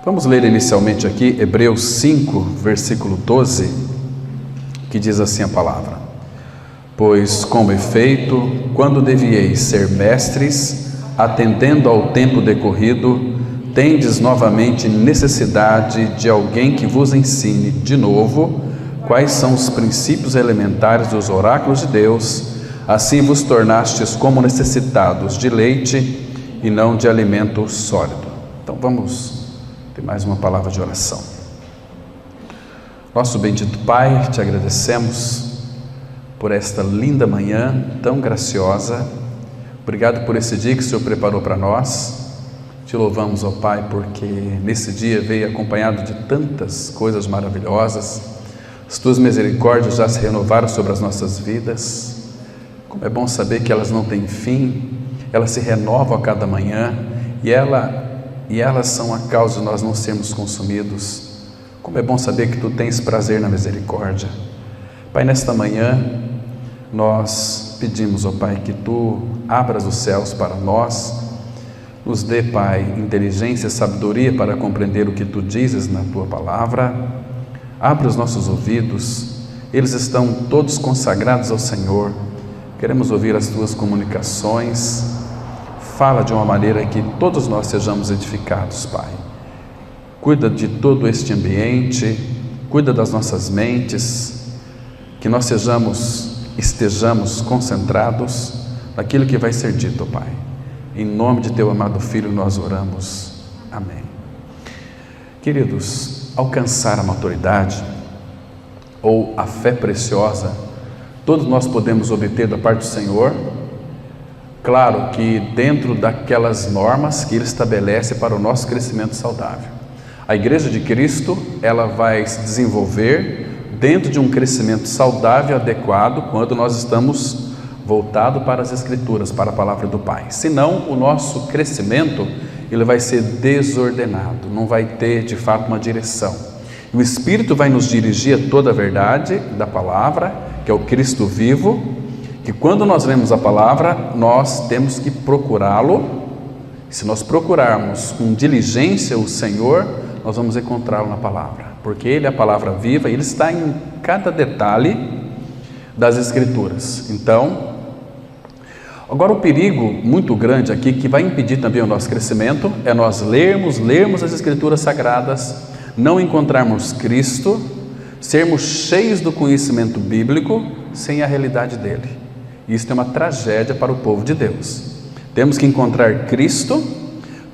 Vamos ler inicialmente aqui Hebreus 5, versículo 12, que diz assim a palavra: Pois, com efeito, quando devieis ser mestres, atendendo ao tempo decorrido, tendes novamente necessidade de alguém que vos ensine de novo quais são os princípios elementares dos oráculos de Deus, assim vos tornastes como necessitados de leite e não de alimento sólido. Então vamos ter mais uma palavra de oração. Nosso bendito Pai, te agradecemos por esta linda manhã tão graciosa. Obrigado por esse dia que o Senhor preparou para nós. Te louvamos, ó Pai, porque nesse dia veio acompanhado de tantas coisas maravilhosas. As tuas misericórdias já se renovaram sobre as nossas vidas. Como é bom saber que elas não têm fim, elas se renovam a cada manhã e elas são a causa de nós não sermos consumidos. Como é bom saber que tu tens prazer na misericórdia. Pai, nesta manhã nós pedimos, ó Pai, que tu abras os céus para nós, nos dê, Pai, inteligência e sabedoria para compreender o que tu dizes na tua palavra. Abra os nossos ouvidos, eles estão todos consagrados ao Senhor. Queremos ouvir as tuas comunicações. Fala de uma maneira que todos nós sejamos edificados, Pai. Cuida de todo este ambiente, cuida das nossas mentes, que nós estejamos concentrados naquilo que vai ser dito, Pai. Em nome de teu amado Filho nós oramos. Amém. Queridos, alcançar a maturidade ou a fé preciosa, todos nós podemos obter da parte do Senhor. Claro que dentro daquelas normas que Ele estabelece para o nosso crescimento saudável. A Igreja de Cristo, ela vai se desenvolver dentro de um crescimento saudável e adequado quando nós estamos voltados para as Escrituras, para a Palavra do Pai. Senão, o nosso crescimento, ele vai ser desordenado, não vai ter de fato uma direção. E o Espírito vai nos dirigir a toda a verdade da Palavra, que é o Cristo vivo, que quando nós lemos a palavra, nós temos que procurá-lo. Se nós procurarmos com diligência o Senhor, nós vamos encontrá-lo na palavra, porque Ele é a palavra viva e Ele está em cada detalhe das Escrituras. Então, agora o perigo muito grande aqui, que vai impedir também o nosso crescimento, é nós lermos as Escrituras Sagradas, não encontrarmos Cristo, sermos cheios do conhecimento bíblico, sem a realidade dEle. Isso é uma tragédia para o povo de Deus. Temos que encontrar Cristo.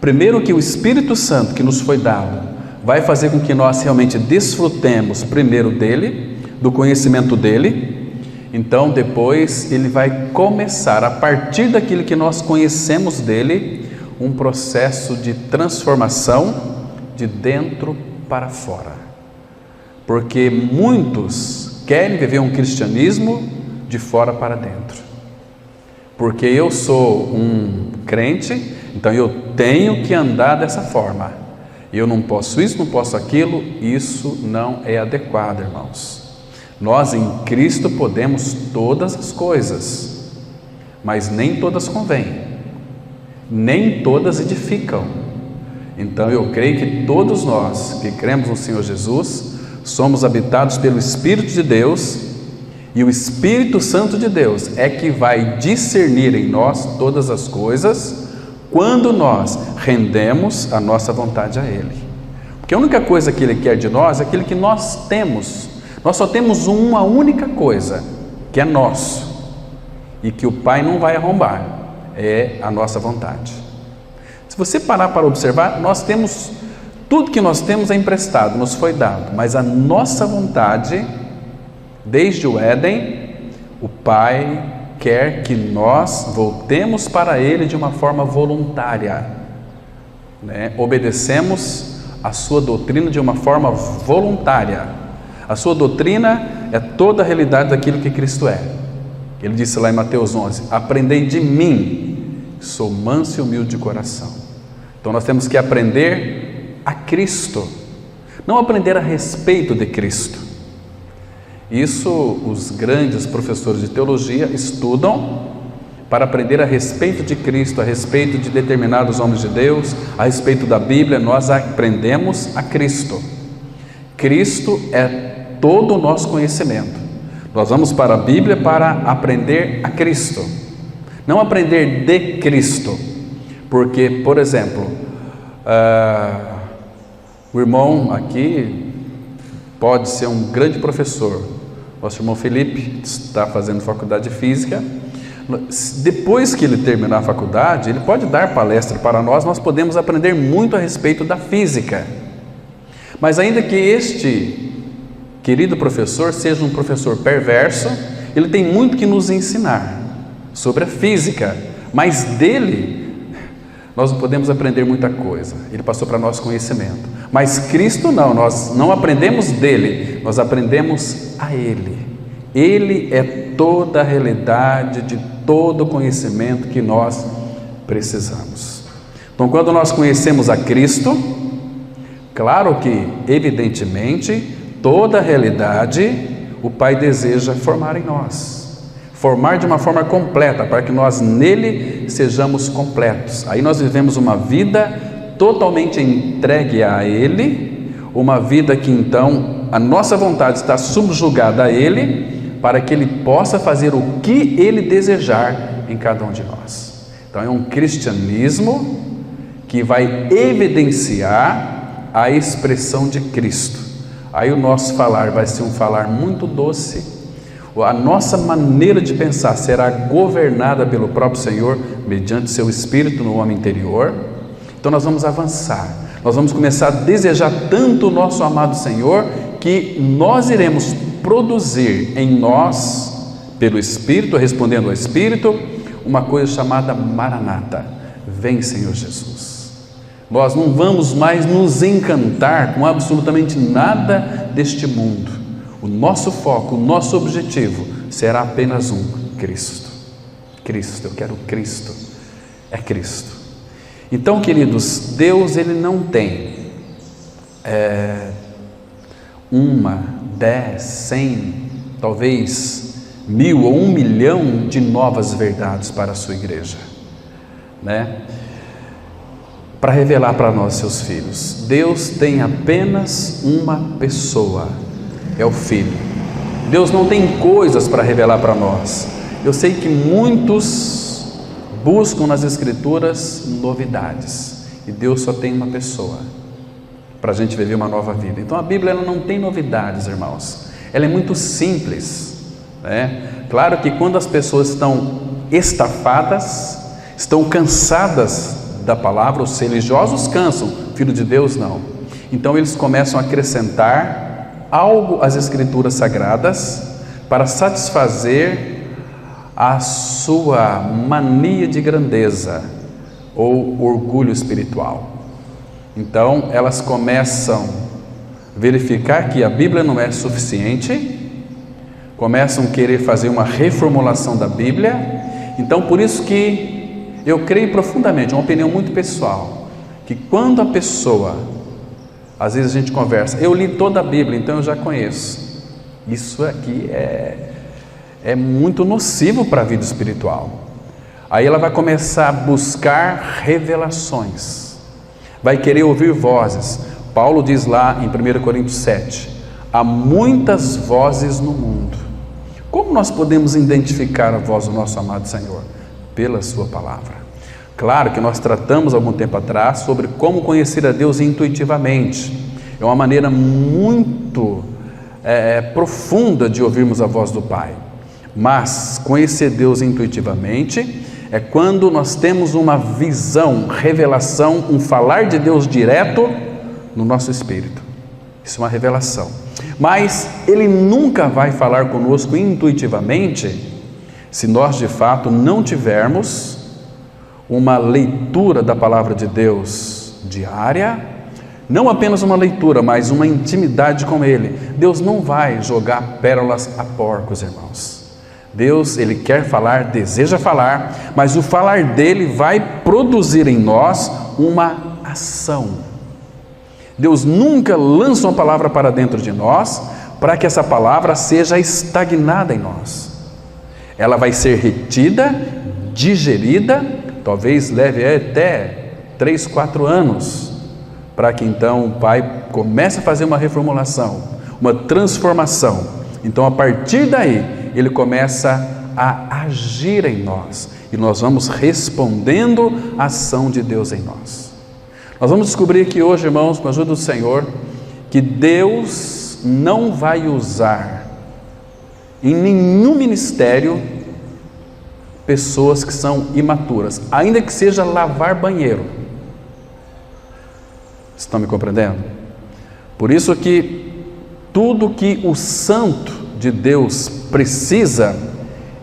Primeiro, que o Espírito Santo que nos foi dado vai fazer com que nós realmente desfrutemos primeiro dele, do conhecimento dele. Então depois ele vai começar, a partir daquilo que nós conhecemos dele, um processo de transformação de dentro para fora. Porque muitos querem viver um cristianismo de fora para dentro. Porque eu sou um crente, então eu tenho que andar dessa forma. Eu não posso isso, não posso aquilo. Isso não é adequado, irmãos. Nós em Cristo podemos todas as coisas, mas nem todas convêm, nem todas edificam. Então eu creio que todos nós que cremos no Senhor Jesus somos habitados pelo Espírito de Deus. E o Espírito Santo de Deus é que vai discernir em nós todas as coisas quando nós rendemos a nossa vontade a Ele. Porque a única coisa que Ele quer de nós é aquilo que nós temos. Nós só temos uma única coisa, que é nosso, e que o Pai não vai arrombar, é a nossa vontade. Se você parar para observar, nós temos, tudo que nós temos é emprestado, nos foi dado, mas a nossa vontade, desde o Éden, o Pai quer que nós voltemos para Ele de uma forma voluntária, né? Obedecemos a sua doutrina de uma forma voluntária. A sua doutrina é toda a realidade daquilo que Cristo é. Ele disse lá em Mateus 11: aprendei de mim, sou manso e humilde de coração. Então nós temos que aprender a Cristo, não aprender a respeito de Cristo. Isso os grandes professores de teologia estudam para aprender a respeito de Cristo, a respeito de determinados homens de Deus, a respeito da Bíblia, nós aprendemos a Cristo. Cristo é todo o nosso conhecimento. Nós vamos para a Bíblia para aprender a Cristo, não aprender de Cristo, porque, por exemplo, o irmão aqui pode ser um grande professor. Nosso irmão Felipe está fazendo faculdade de Física. Depois que ele terminar a faculdade, ele pode dar palestra para nós podemos aprender muito a respeito da física. Mas ainda que este querido professor seja um professor perverso, ele tem muito que nos ensinar sobre a física, mas dele nós podemos aprender muita coisa. Ele passou para nós conhecimento. Mas Cristo não, nós não aprendemos dele, nós aprendemos a Ele. Ele é toda a realidade de todo o conhecimento que nós precisamos. Então, quando nós conhecemos a Cristo, claro que, evidentemente, toda a realidade o Pai deseja formar em nós, formar de uma forma completa, para que nós nele sejamos completos. Aí nós vivemos uma vida totalmente entregue a Ele, uma vida que então a nossa vontade está subjugada a Ele, para que Ele possa fazer o que Ele desejar em cada um de nós. Então é um cristianismo que vai evidenciar a expressão de Cristo. Aí o nosso falar vai ser um falar muito doce, a nossa maneira de pensar será governada pelo próprio Senhor, mediante seu Espírito no homem interior. Então nós vamos avançar, nós vamos começar a desejar tanto o nosso amado Senhor, que nós iremos produzir em nós, pelo Espírito, respondendo ao Espírito, uma coisa chamada Maranata, vem Senhor Jesus. Nós não vamos mais nos encantar com absolutamente nada deste mundo. O nosso foco, o nosso objetivo será apenas um: Cristo. Cristo, eu quero Cristo, é Cristo. Então, queridos, Deus ele não tem 10, 100, talvez 1000 ou 1 milhão de novas verdades para a sua igreja, né? Para revelar para nós, seus filhos. Deus tem apenas uma pessoa, é o Filho. Deus não tem coisas para revelar para nós. Eu sei que muitos buscam nas Escrituras novidades, e Deus só tem uma pessoa para a gente viver uma nova vida. Então a Bíblia ela não tem novidades, irmãos, ela é muito simples, né? Claro que quando as pessoas estão estafadas, estão cansadas da palavra, os religiosos cansam, filho de Deus não. Então eles começam a acrescentar algo às Escrituras Sagradas para satisfazer a sua mania de grandeza ou orgulho espiritual. Então elas começam a verificar que a Bíblia não é suficiente, começam a querer fazer uma reformulação da Bíblia. Então por isso que eu creio profundamente, uma opinião muito pessoal, que quando a pessoa, às vezes a gente conversa, eu li toda a Bíblia, então eu já conheço. Isso aqui é muito nocivo para a vida espiritual. Aí ela vai começar a buscar revelações, vai querer ouvir vozes. Paulo diz lá em 1 Coríntios 7, há muitas vozes no mundo. Como nós podemos identificar a voz do nosso amado Senhor? Pela sua palavra. Claro que nós tratamos algum tempo atrás sobre como conhecer a Deus intuitivamente. É uma maneira muito profunda de ouvirmos a voz do Pai. Mas conhecer Deus intuitivamente é quando nós temos uma visão, revelação, um falar de Deus direto no nosso espírito. Isso é uma revelação. Mas Ele nunca vai falar conosco intuitivamente se nós de fato não tivermos uma leitura da palavra de Deus diária, não apenas uma leitura, mas uma intimidade com Ele. Deus não vai jogar pérolas a porcos, irmãos. Deus, Ele quer falar, deseja falar, mas o falar dEle vai produzir em nós uma ação. Deus nunca lança uma palavra para dentro de nós, para que essa palavra seja estagnada em nós. Ela vai ser retida, digerida, talvez leve até 3, 4 anos, para que então o pai comece a fazer uma reformulação, uma transformação. Então, a partir daí, ele começa a agir em nós, e nós vamos respondendo à ação de Deus em nós. Nós vamos descobrir que hoje, irmãos, com a ajuda do Senhor, que Deus não vai usar em nenhum ministério pessoas que são imaturas, ainda que seja lavar banheiro. Estão me compreendendo? Por isso que tudo que o santo de Deus precisa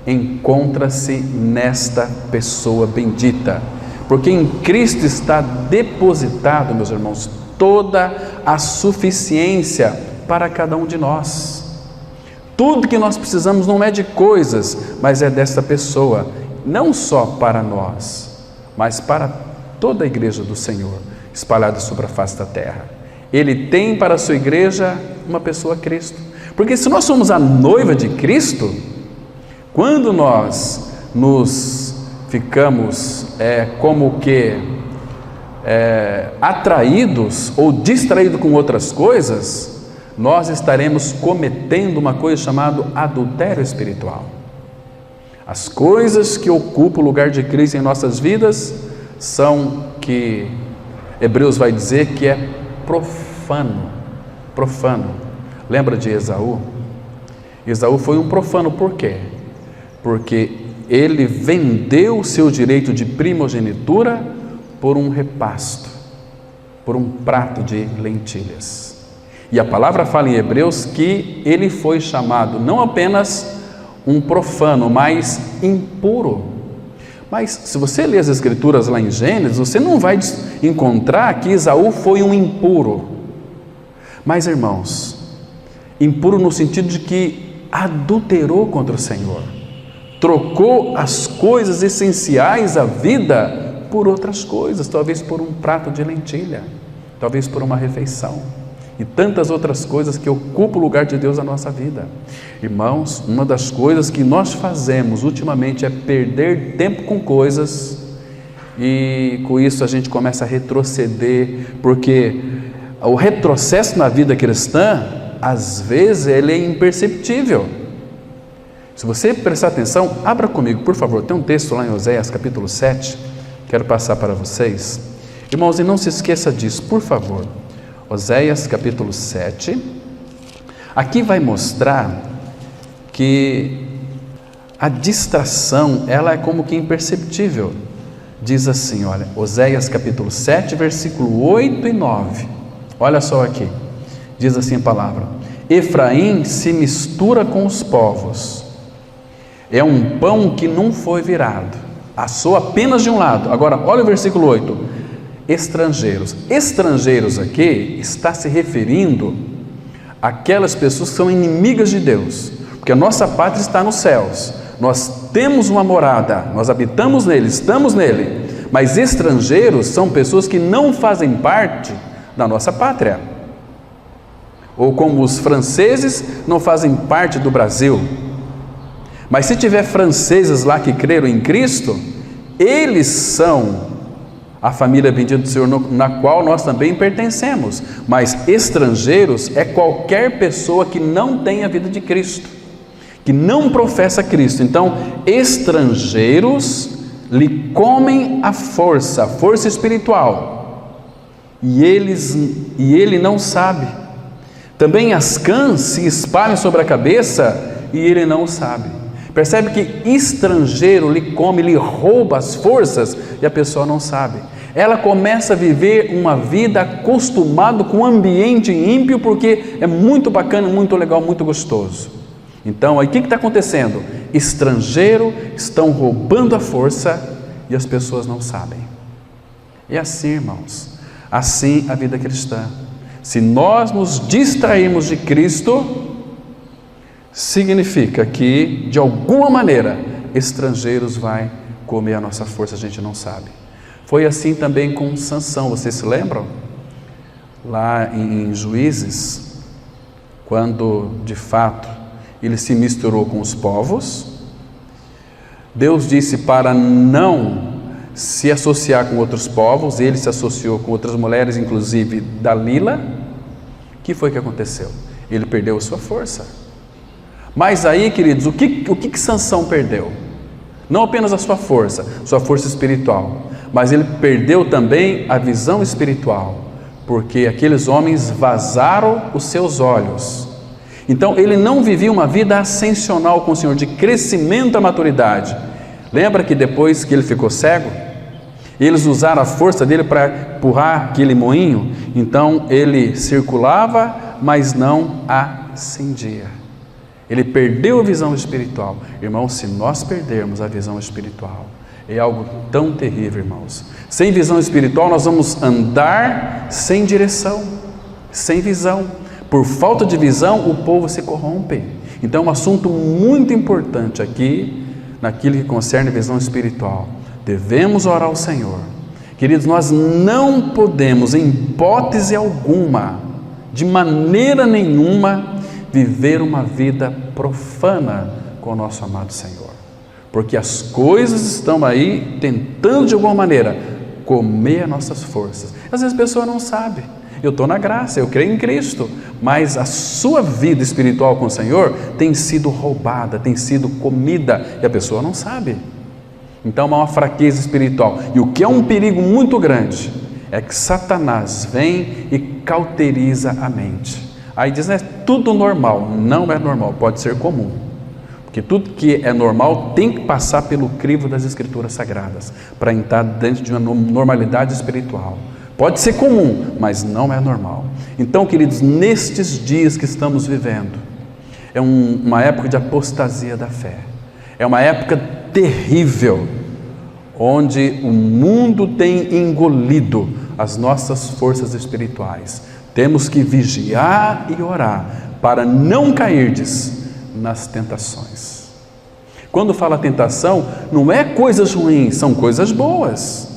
encontra-se nesta pessoa bendita, porque em Cristo está depositado, meus irmãos, toda a suficiência para cada um de nós. Tudo que nós precisamos não é de coisas, mas é desta pessoa, não só para nós, mas para toda a igreja do Senhor, espalhada sobre a face da terra. Ele tem para a sua igreja uma pessoa, Cristo. Porque se nós somos a noiva de Cristo, quando nós nos ficamos como que atraídos ou distraídos com outras coisas, nós estaremos cometendo uma coisa chamada adultério espiritual. As coisas que ocupam o lugar de Cristo em nossas vidas são que Hebreus vai dizer que é profano. Lembra de Esaú? Esaú foi um profano, por quê? Porque ele vendeu o seu direito de primogenitura por um repasto, por um prato de lentilhas. E a palavra fala em Hebreus que ele foi chamado não apenas um profano, mas impuro. Mas se você ler as escrituras lá em Gênesis, você não vai encontrar que Esaú foi um impuro. Mas, irmãos, impuro no sentido de que adulterou contra o Senhor, trocou as coisas essenciais à vida por outras coisas, talvez por um prato de lentilha, talvez por uma refeição e tantas outras coisas que ocupam o lugar de Deus na nossa vida. Irmãos, uma das coisas que nós fazemos ultimamente é perder tempo com coisas, e com isso a gente começa a retroceder, porque o retrocesso na vida cristã, às vezes, ele é imperceptível. Se você prestar atenção, abra comigo, por favor, tem um texto lá em Oséias capítulo 7, quero passar para vocês. Irmãos, e não se esqueça disso, por favor. Oséias capítulo 7, aqui vai mostrar que a distração, ela é como que imperceptível. Diz assim, olha, Oséias capítulo 7, versículo 8 e 9, olha só aqui, diz assim a palavra: Efraim se mistura com os povos, é um pão que não foi virado, assou apenas de um lado. Agora, olha o versículo 8, estrangeiros. Estrangeiros aqui está se referindo àquelas pessoas que são inimigas de Deus, porque a nossa pátria está nos céus, nós temos uma morada, nós habitamos nele, estamos nele, mas estrangeiros são pessoas que não fazem parte da nossa pátria, ou como os franceses não fazem parte do Brasil. Mas se tiver franceses lá que creram em Cristo, eles são a família bendita do Senhor, na qual nós também pertencemos. Mas estrangeiros é qualquer pessoa que não tem a vida de Cristo, que não professa Cristo. Então, estrangeiros lhe comem a força espiritual, e ele não sabe. Também as cãs se espalham sobre a cabeça e ele não sabe. Percebe que estrangeiro lhe come, lhe rouba as forças e a pessoa não sabe. Ela começa a viver uma vida acostumada com um ambiente ímpio, porque é muito bacana, muito legal, muito gostoso. Então, aí o que está acontecendo? Estrangeiro estão roubando a força e as pessoas não sabem. E assim, irmãos, assim a vida cristã. Se nós nos distrairmos de Cristo, significa que, de alguma maneira, estrangeiros vai comer a nossa força, a gente não sabe. Foi assim também com Sansão, vocês se lembram? Lá em Juízes, quando de fato ele se misturou com os povos, Deus disse para não se associar com outros povos, ele se associou com outras mulheres, inclusive Dalila. O que foi que aconteceu? Ele perdeu a sua força. Mas aí, queridos, o que Sansão perdeu? Não apenas a sua força espiritual, mas ele perdeu também a visão espiritual, porque aqueles homens vazaram os seus olhos. Então ele não vivia uma vida ascensional com o Senhor, de crescimento à maturidade. Lembra que depois que ele ficou cego, eles usaram a força dele para empurrar aquele moinho? Então ele circulava, mas não ascendia. Ele perdeu a visão espiritual. Irmãos, se nós perdermos a visão espiritual, é algo tão terrível, irmãos. Sem visão espiritual nós vamos andar sem direção, sem visão. Por falta de visão o povo se corrompe. Então é um assunto muito importante aqui, naquilo que concerne visão espiritual. Devemos orar ao Senhor. Queridos, nós não podemos, em hipótese alguma, de maneira nenhuma, viver uma vida profana com o nosso amado Senhor, porque as coisas estão aí tentando de alguma maneira comer as nossas forças. Às vezes a pessoa não sabe. Eu estou na graça, eu creio em Cristo, mas a sua vida espiritual com o Senhor tem sido roubada, tem sido comida, e a pessoa não sabe. Então há uma fraqueza espiritual, e o que é um perigo muito grande é que Satanás vem e cauteriza a mente. Aí diz, né, tudo normal. Não é normal, pode ser comum, porque tudo que é normal tem que passar pelo crivo das Escrituras Sagradas para entrar dentro de uma normalidade espiritual. Pode ser comum, mas não é normal. Então, queridos, nestes dias que estamos vivendo, é uma época de apostasia da fé, é uma época terrível, onde o mundo tem engolido as nossas forças espirituais. Temos que vigiar e orar para não cairdes nas tentações. Quando fala tentação, não é coisas ruins, são coisas boas.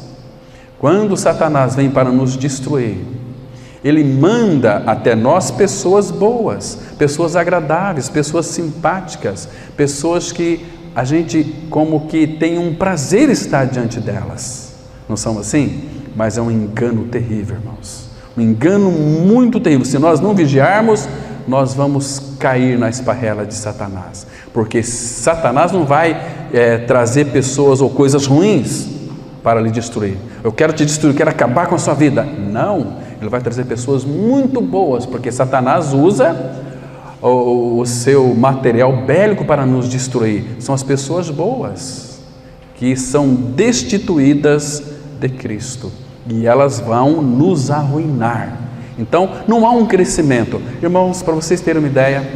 Quando Satanás vem para nos destruir, ele manda até nós pessoas boas, pessoas agradáveis, pessoas simpáticas, pessoas que a gente como que tem um prazer estar diante delas. Não são assim? Mas é um engano terrível, irmãos. Um engano muito terrível. Se nós não vigiarmos, nós vamos cair na esparrela de Satanás, porque Satanás não vai trazer pessoas ou coisas ruins para lhe destruir. Eu quero te destruir, eu quero acabar com a sua vida. Não, ele vai trazer pessoas muito boas, porque Satanás usa o seu material bélico para nos destruir. São as pessoas boas que são destituídas de Cristo, e elas vão nos arruinar. Então não há um crescimento. Irmãos, para vocês terem uma ideia,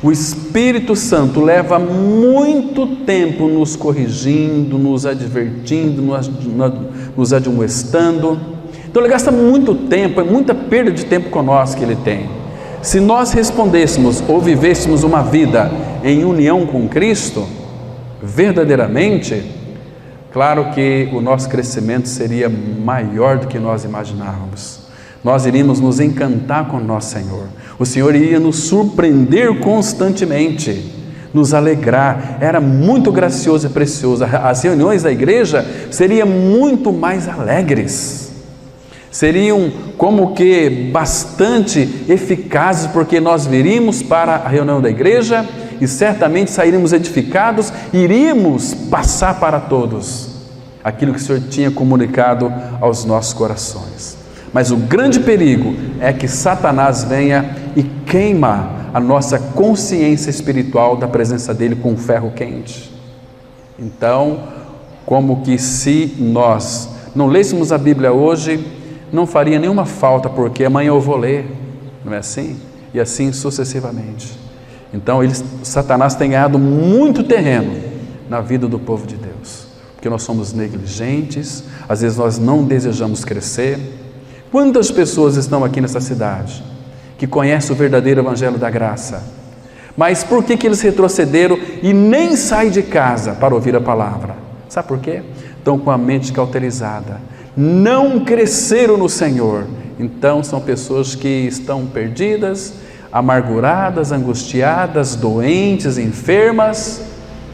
o Espírito Santo leva muito tempo nos corrigindo, nos advertindo, nos admoestando. Então ele gasta muito tempo, é muita perda de tempo conosco que ele tem. Se nós respondêssemos ou vivêssemos uma vida em união com Cristo, verdadeiramente, claro que o nosso crescimento seria maior do que nós imaginávamos. Nós iríamos nos encantar com o nosso Senhor. O Senhor iria nos surpreender constantemente, nos alegrar. Era muito gracioso e precioso. As reuniões da igreja seriam muito mais alegres. Seriam como que bastante eficazes, porque nós viríamos para a reunião da igreja e certamente sairíamos edificados, iríamos passar para todos aquilo que o Senhor tinha comunicado aos nossos corações. Mas o grande perigo é que Satanás venha e queima a nossa consciência espiritual da presença dele com ferro quente. Então, como que se nós não lêssemos a Bíblia hoje, não faria nenhuma falta, porque amanhã eu vou ler, não é assim? E assim sucessivamente. Então, Satanás tem ganhado muito terreno na vida do povo de Deus, porque nós somos negligentes, às vezes nós não desejamos crescer. Quantas pessoas estão aqui nessa cidade que conhecem o verdadeiro Evangelho da Graça, mas por que eles retrocederam e nem saem de casa para ouvir a palavra? Sabe por quê? Estão com a mente cauterizada, não cresceram no Senhor. Então são pessoas que estão perdidas, amarguradas, angustiadas, doentes, enfermas,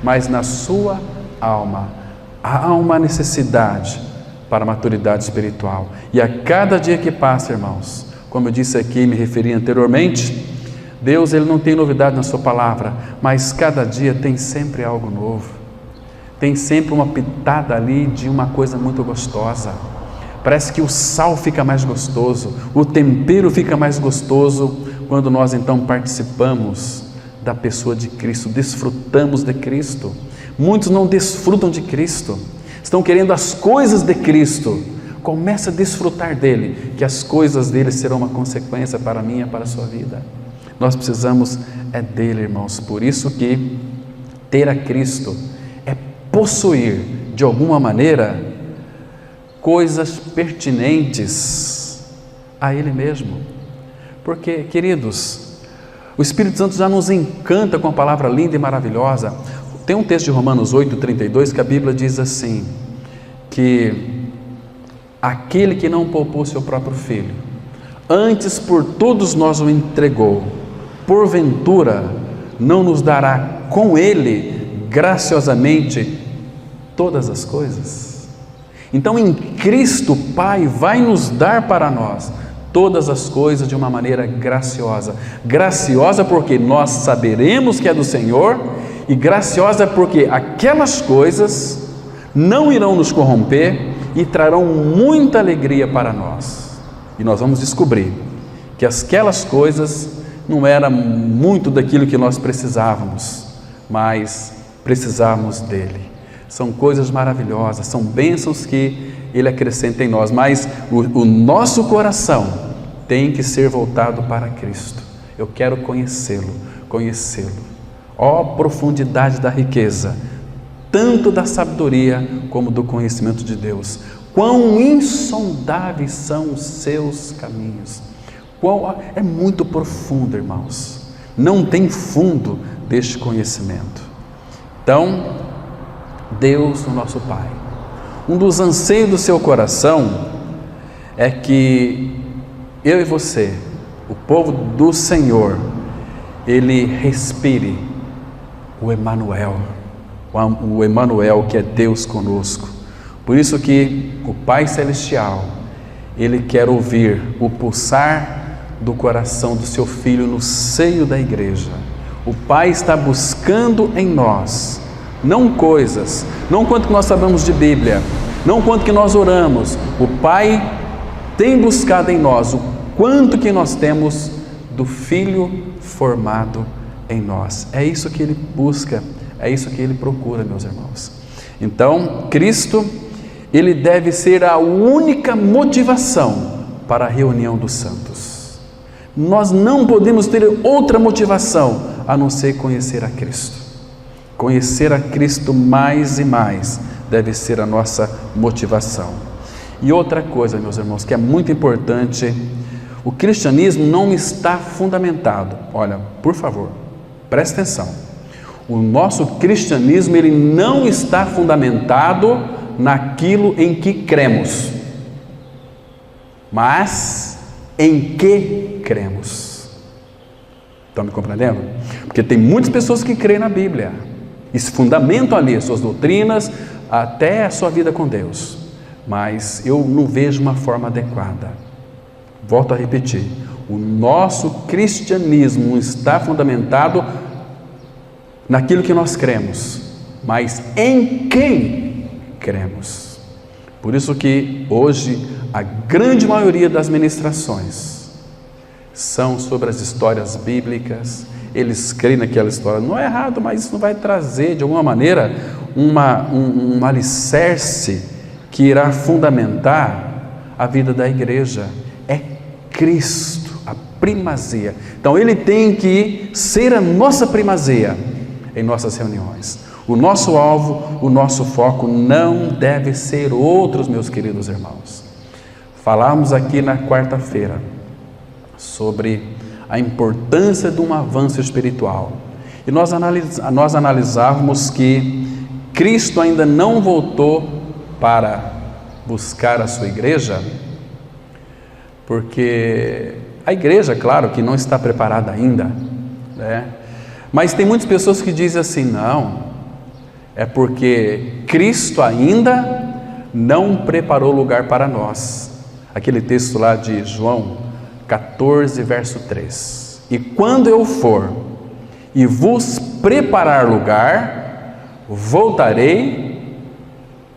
mas na sua alma. Há uma necessidade para a maturidade espiritual. E a cada dia que passa, irmãos, como eu disse aqui, me referi anteriormente, Deus, Ele não tem novidade na sua palavra, mas cada dia tem sempre algo novo. Tem sempre uma pitada ali de uma coisa muito gostosa. Parece que o sal fica mais gostoso, o tempero fica mais gostoso quando nós então participamos da pessoa de Cristo, desfrutamos de Cristo. Muitos não desfrutam de Cristo, estão querendo as coisas de Cristo. Comece a desfrutar dele, que as coisas dele serão uma consequência para a minha e para a sua vida. Nós precisamos dele, irmãos. Por isso que ter a Cristo é possuir de alguma maneira coisas pertinentes a ele mesmo. Porque, queridos, o Espírito Santo já nos encanta com a palavra linda e maravilhosa. Tem um texto de Romanos 8:32 que a Bíblia diz assim, que aquele que não poupou seu próprio filho, antes por todos nós o entregou, porventura não nos dará com ele graciosamente todas as coisas? Então em Cristo o Pai vai nos dar para nós todas as coisas de uma maneira graciosa. Graciosa porque nós saberemos que é do Senhor, e graciosa porque aquelas coisas não irão nos corromper e trarão muita alegria para nós. E nós vamos descobrir que aquelas coisas não eram muito daquilo que nós precisávamos, mas precisávamos dele. São coisas maravilhosas, são bênçãos que ele acrescenta em nós, mas o nosso coração tem que ser voltado para Cristo. Eu quero conhecê-lo. Ó profundidade da riqueza, tanto da sabedoria como do conhecimento de Deus. Quão insondáveis são os seus caminhos. É muito profundo, irmãos. Não tem fundo deste conhecimento. Então, Deus, o nosso Pai, um dos anseios do seu coração é que eu e você, o povo do Senhor, ele respire o Emanuel, que é Deus conosco. Por isso que o Pai Celestial, ele quer ouvir o pulsar do coração do seu Filho no seio da igreja. O Pai está buscando em nós, não coisas, não quanto que nós sabemos de Bíblia, não quanto que nós oramos. O Pai tem buscado em nós o quanto que nós temos do Filho formado em nós. É isso que ele busca, é isso que ele procura, meus irmãos. Então, Cristo, ele deve ser a única motivação para a reunião dos santos. Nós não podemos ter outra motivação a não ser conhecer a Cristo. Conhecer a Cristo mais e mais deve ser a nossa motivação. E outra coisa, meus irmãos, que é muito importante, o cristianismo não está fundamentado. Olha, por favor, preste atenção. O nosso cristianismo, ele não está fundamentado naquilo em que cremos, mas em que cremos. Estão me compreendendo? Porque tem muitas pessoas que creem na Bíblia e se fundamentam ali as suas doutrinas, até a sua vida com Deus, mas eu não vejo uma forma adequada. Volto a repetir, o nosso cristianismo não está fundamentado naquilo que nós cremos, mas em quem cremos. Por isso que hoje a grande maioria das ministrações são sobre as histórias bíblicas. Eles creem naquela história, não é errado, mas isso não vai trazer de alguma maneira um alicerce que irá fundamentar a vida da igreja. É Cristo, a primazia. Então ele tem que ser a nossa primazia em nossas reuniões. O nosso alvo, o nosso foco não deve ser outros, meus queridos irmãos. Falamos aqui na quarta-feira sobre a importância de um avanço espiritual. E nós analisávamos que Cristo ainda não voltou para buscar a sua igreja, porque a igreja, claro, que não está preparada ainda, né? Mas tem muitas pessoas que dizem assim, não, é porque Cristo ainda não preparou lugar para nós. Aquele texto lá de João 14, verso 3. E quando eu for e vos preparar lugar, voltarei.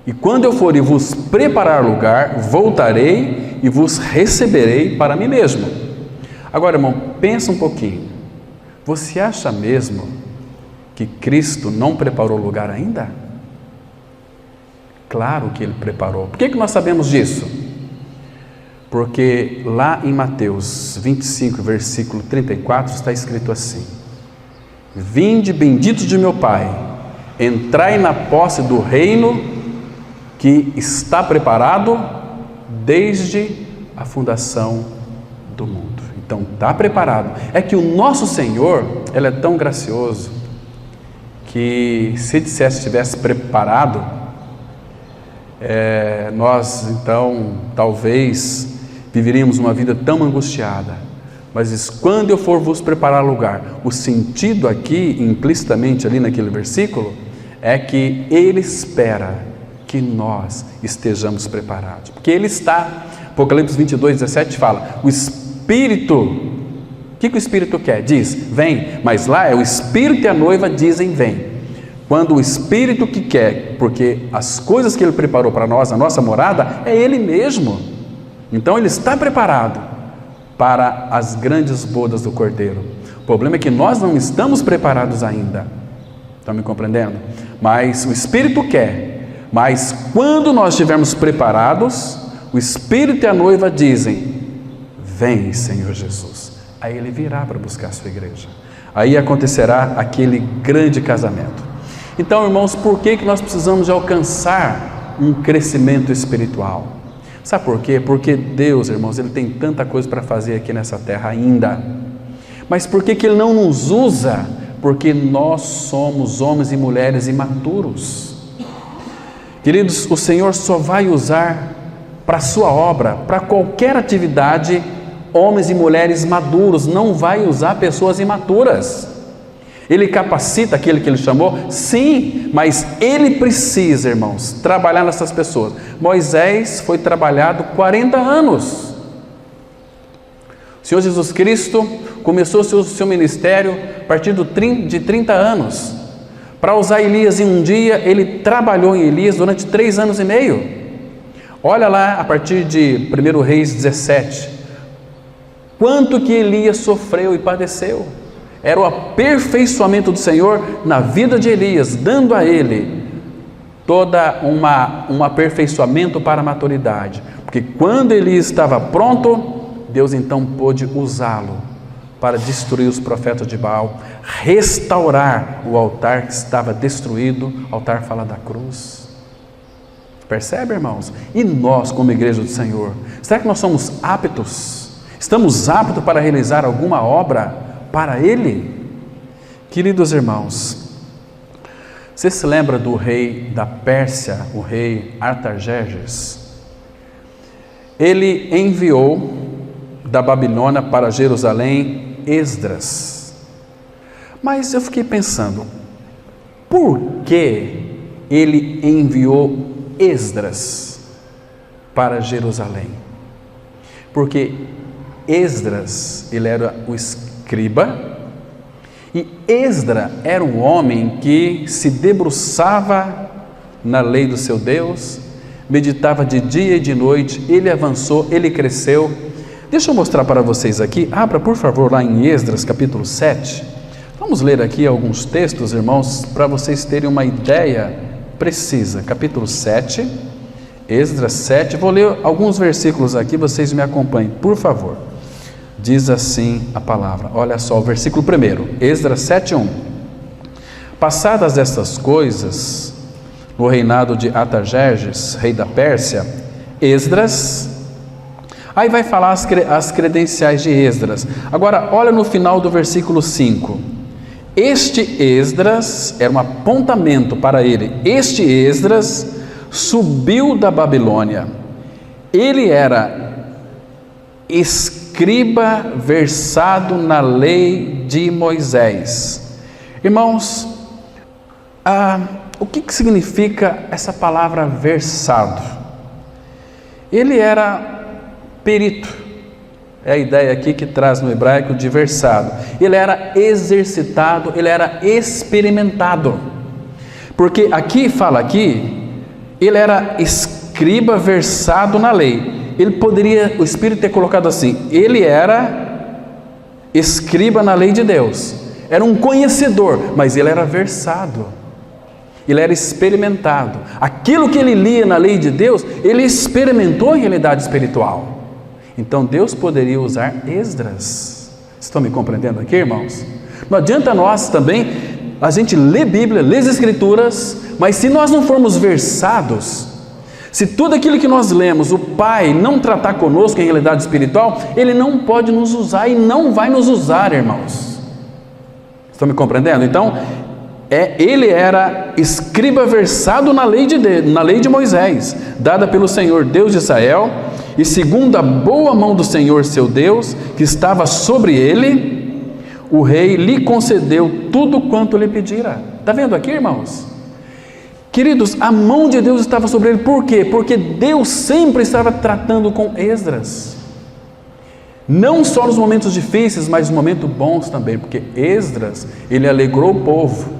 E quando eu for e vos preparar lugar, voltarei e vos receberei para mim mesmo. Agora, irmão, pensa um pouquinho. Você acha mesmo que Cristo não preparou lugar ainda? Claro que Ele preparou. Por que nós sabemos disso? Porque lá em Mateus 25, versículo 34, está escrito assim: Vinde, benditos de meu Pai, entrai na posse do reino que está preparado desde a fundação do mundo. Então, está preparado. É que o nosso Senhor, Ele é tão gracioso, que se dissesse que estivesse preparado, nós então talvez viveríamos uma vida tão angustiada. Mas diz, quando eu for vos preparar lugar, o sentido aqui, implicitamente ali naquele versículo, é que Ele espera que nós estejamos preparados, porque Ele está. Apocalipse 22, 17 fala, o Espírito, o que o Espírito quer? Diz, vem, mas lá é o Espírito e a noiva dizem, vem. Quando o Espírito que quer, porque as coisas que Ele preparou para nós, a nossa morada, é Ele mesmo. Então Ele está preparado para as grandes bodas do Cordeiro. O problema é que nós não estamos preparados ainda. Estão me compreendendo? Mas o Espírito quer. Mas quando nós estivermos preparados, o Espírito e a noiva dizem, vem, Senhor Jesus. Aí Ele virá para buscar a sua igreja. Aí acontecerá aquele grande casamento. Então, irmãos, por que nós precisamos de alcançar um crescimento espiritual? Sabe por quê? Porque Deus, irmãos, Ele tem tanta coisa para fazer aqui nessa terra ainda. Mas por que Ele não nos usa? Porque nós somos homens e mulheres imaturos. Queridos, o Senhor só vai usar para a sua obra, para qualquer atividade, homens e mulheres maduros, não vai usar pessoas imaturas. Ele capacita aquele que Ele chamou, sim, mas Ele precisa, irmãos, trabalhar nessas pessoas. Moisés foi trabalhado 40 anos. O Senhor Jesus Cristo começou seu ministério a partir de 30 anos. Para usar Elias em um dia, Ele trabalhou em Elias durante 3 anos e meio. Olha lá a partir de 1 Reis 17, quanto que Elias sofreu e padeceu. Era o aperfeiçoamento do Senhor na vida de Elias, dando a ele toda um aperfeiçoamento para a maturidade, porque quando Elias estava pronto, Deus então pôde usá-lo para destruir os profetas de Baal, restaurar o altar que estava destruído. O altar fala da cruz. Percebe, irmãos? E nós, como igreja do Senhor, será que nós somos aptos? Estamos aptos para realizar alguma obra para Ele? Queridos irmãos, você se lembra do rei da Pérsia, o rei Artajerjes? Ele enviou da Babilônia para Jerusalém Esdras. Mas eu fiquei pensando, por que ele enviou Esdras para Jerusalém? Porque Esdras, ele era o escriba, e Esdras era um homem que se debruçava na lei do seu Deus, meditava de dia e de noite. Ele avançou, ele cresceu. Deixa eu mostrar para vocês aqui, abra por favor lá em Esdras capítulo 7, vamos ler aqui alguns textos, irmãos, para vocês terem uma ideia precisa. Capítulo 7, Esdras 7, vou ler alguns versículos aqui, vocês me acompanhem, por favor. Diz assim a palavra, olha só o versículo 1, Esdras 7:1. Passadas estas coisas, no reinado de Artajerjes, rei da Pérsia, Esdras, aí vai falar as credenciais de Esdras. Agora olha no final do versículo 5, este Esdras, era um apontamento para ele, este Esdras subiu da Babilônia, ele era escriba versado na lei de Moisés. Irmãos, o que significa essa palavra versado? Ele era perito, é a ideia aqui que traz no hebraico de versado. Ele era exercitado, ele era experimentado, porque aqui fala ele era escriba versado na lei. Ele poderia, o Espírito ter colocado assim, ele era escriba na lei de Deus, era um conhecedor, mas ele era versado, ele era experimentado. Aquilo que ele lia na lei de Deus, ele experimentou em realidade espiritual. Então Deus poderia usar Esdras. Estão me compreendendo aqui, irmãos? Não adianta nós também, a gente lê Bíblia, lê as Escrituras, mas se nós não formos versados, se tudo aquilo que nós lemos, o Pai não tratar conosco em realidade espiritual, Ele não pode nos usar e não vai nos usar, irmãos. Estão me compreendendo? Então, ele era escriba versado na lei de Moisés, dada pelo Senhor Deus de Israel, e segundo a boa mão do Senhor seu Deus, que estava sobre ele, o rei lhe concedeu tudo quanto lhe pedira. Está vendo aqui, irmãos? Queridos, a mão de Deus estava sobre ele. Por quê? Porque Deus sempre estava tratando com Esdras, não só nos momentos difíceis, mas nos momentos bons também, porque Esdras, ele alegrou o povo,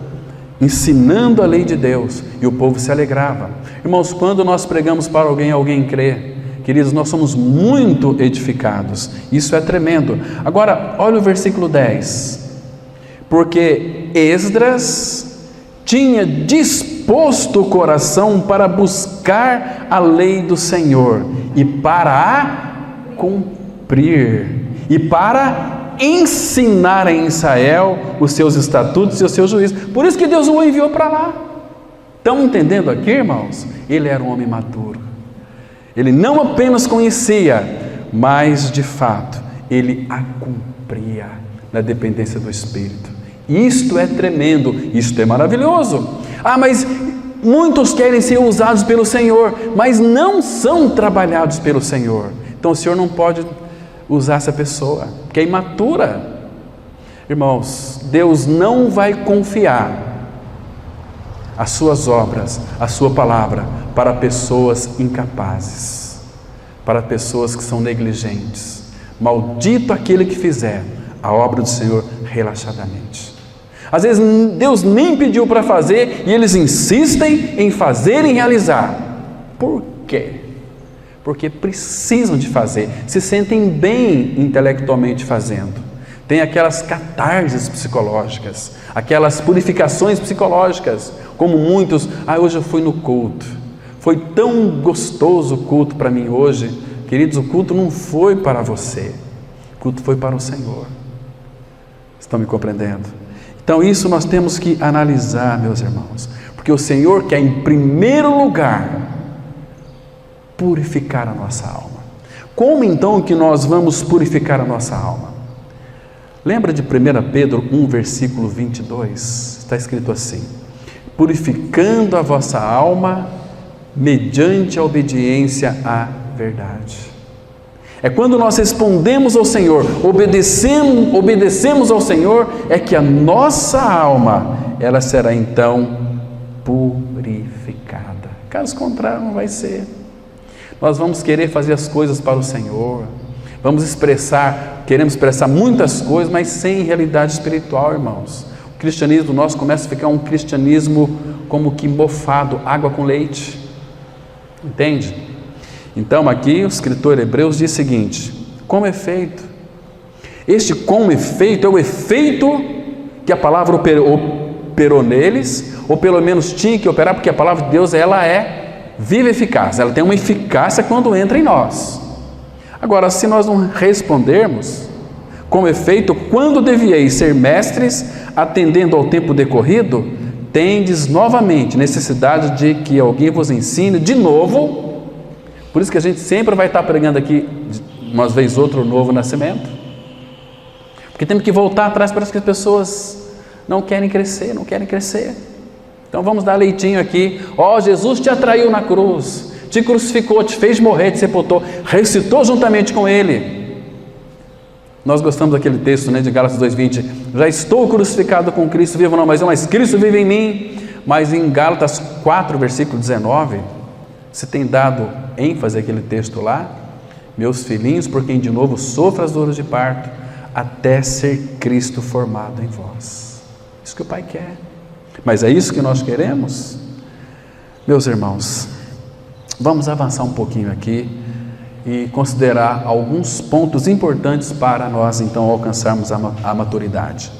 ensinando a lei de Deus, e o povo se alegrava. Irmãos, quando nós pregamos para alguém crê, queridos, nós somos muito edificados, isso é tremendo. Agora, olha o versículo 10, porque Esdras tinha disposto o coração para buscar a lei do Senhor, e para a cumprir, e para ensinar em Israel os seus estatutos e os seus juízos. Por isso que Deus o enviou para lá. Estão entendendo aqui, irmãos? Ele era um homem maduro. Ele não apenas conhecia, mas de fato, ele a cumpria na dependência do Espírito. Isto é tremendo, isto é maravilhoso. Mas muitos querem ser usados pelo Senhor, mas não são trabalhados pelo Senhor. Então o Senhor não pode usar essa pessoa, que é imatura. Irmãos, Deus não vai confiar as suas obras, a sua palavra, para pessoas incapazes, para pessoas que são negligentes. Maldito aquele que fizer a obra do Senhor relaxadamente. Às vezes Deus nem pediu para fazer e eles insistem em fazer e realizar. Por quê? Porque precisam de fazer, se sentem bem intelectualmente fazendo. Tem aquelas catarses psicológicas, aquelas purificações psicológicas, como muitos, hoje eu fui no culto, foi tão gostoso o culto para mim hoje. Queridos, o culto não foi para você, o culto foi para o Senhor. Estão me compreendendo? Então isso nós temos que analisar, meus irmãos, porque o Senhor quer em primeiro lugar purificar a nossa alma. Como então que nós vamos purificar a nossa alma? Lembra de 1 Pedro 1, versículo 22? Está escrito assim: purificando a vossa alma mediante a obediência à verdade. É quando nós respondemos ao Senhor, obedecemos ao Senhor, é que a nossa alma, ela será então purificada. Caso contrário, não vai ser. Nós vamos querer fazer as coisas para o Senhor, queremos expressar muitas coisas, mas sem realidade espiritual, irmãos. O cristianismo nosso começa a ficar um cristianismo como que mofado, água com leite. Entende? Então aqui o escritor Hebreus diz o seguinte: como efeito, este como efeito é o efeito que a palavra operou neles, ou pelo menos tinha que operar, porque a palavra de Deus, ela é viva e eficaz, ela tem uma eficácia quando entra em nós. Agora, se nós não respondermos, com efeito, quando devieis ser mestres, atendendo ao tempo decorrido, tendes novamente necessidade de que alguém vos ensine de novo. Por isso que a gente sempre vai estar pregando aqui, uma vez outro, o novo nascimento, porque temos que voltar atrás, para que as pessoas não querem crescer. Então vamos dar leitinho aqui. Jesus te atraiu na cruz, te crucificou, te fez morrer, te sepultou, ressuscitou juntamente com Ele. Nós gostamos daquele texto, de Gálatas 2:20, já estou crucificado com Cristo, vivo não mais eu, mas Cristo vive em mim. Mas em Gálatas 4, versículo 19, você tem dado ênfase àquele texto lá, meus filhinhos, por quem de novo sofra as dores de parto, até ser Cristo formado em vós. Isso que o Pai quer. Mas é isso que nós queremos? Meus irmãos, vamos avançar um pouquinho aqui e considerar alguns pontos importantes para nós então alcançarmos a maturidade.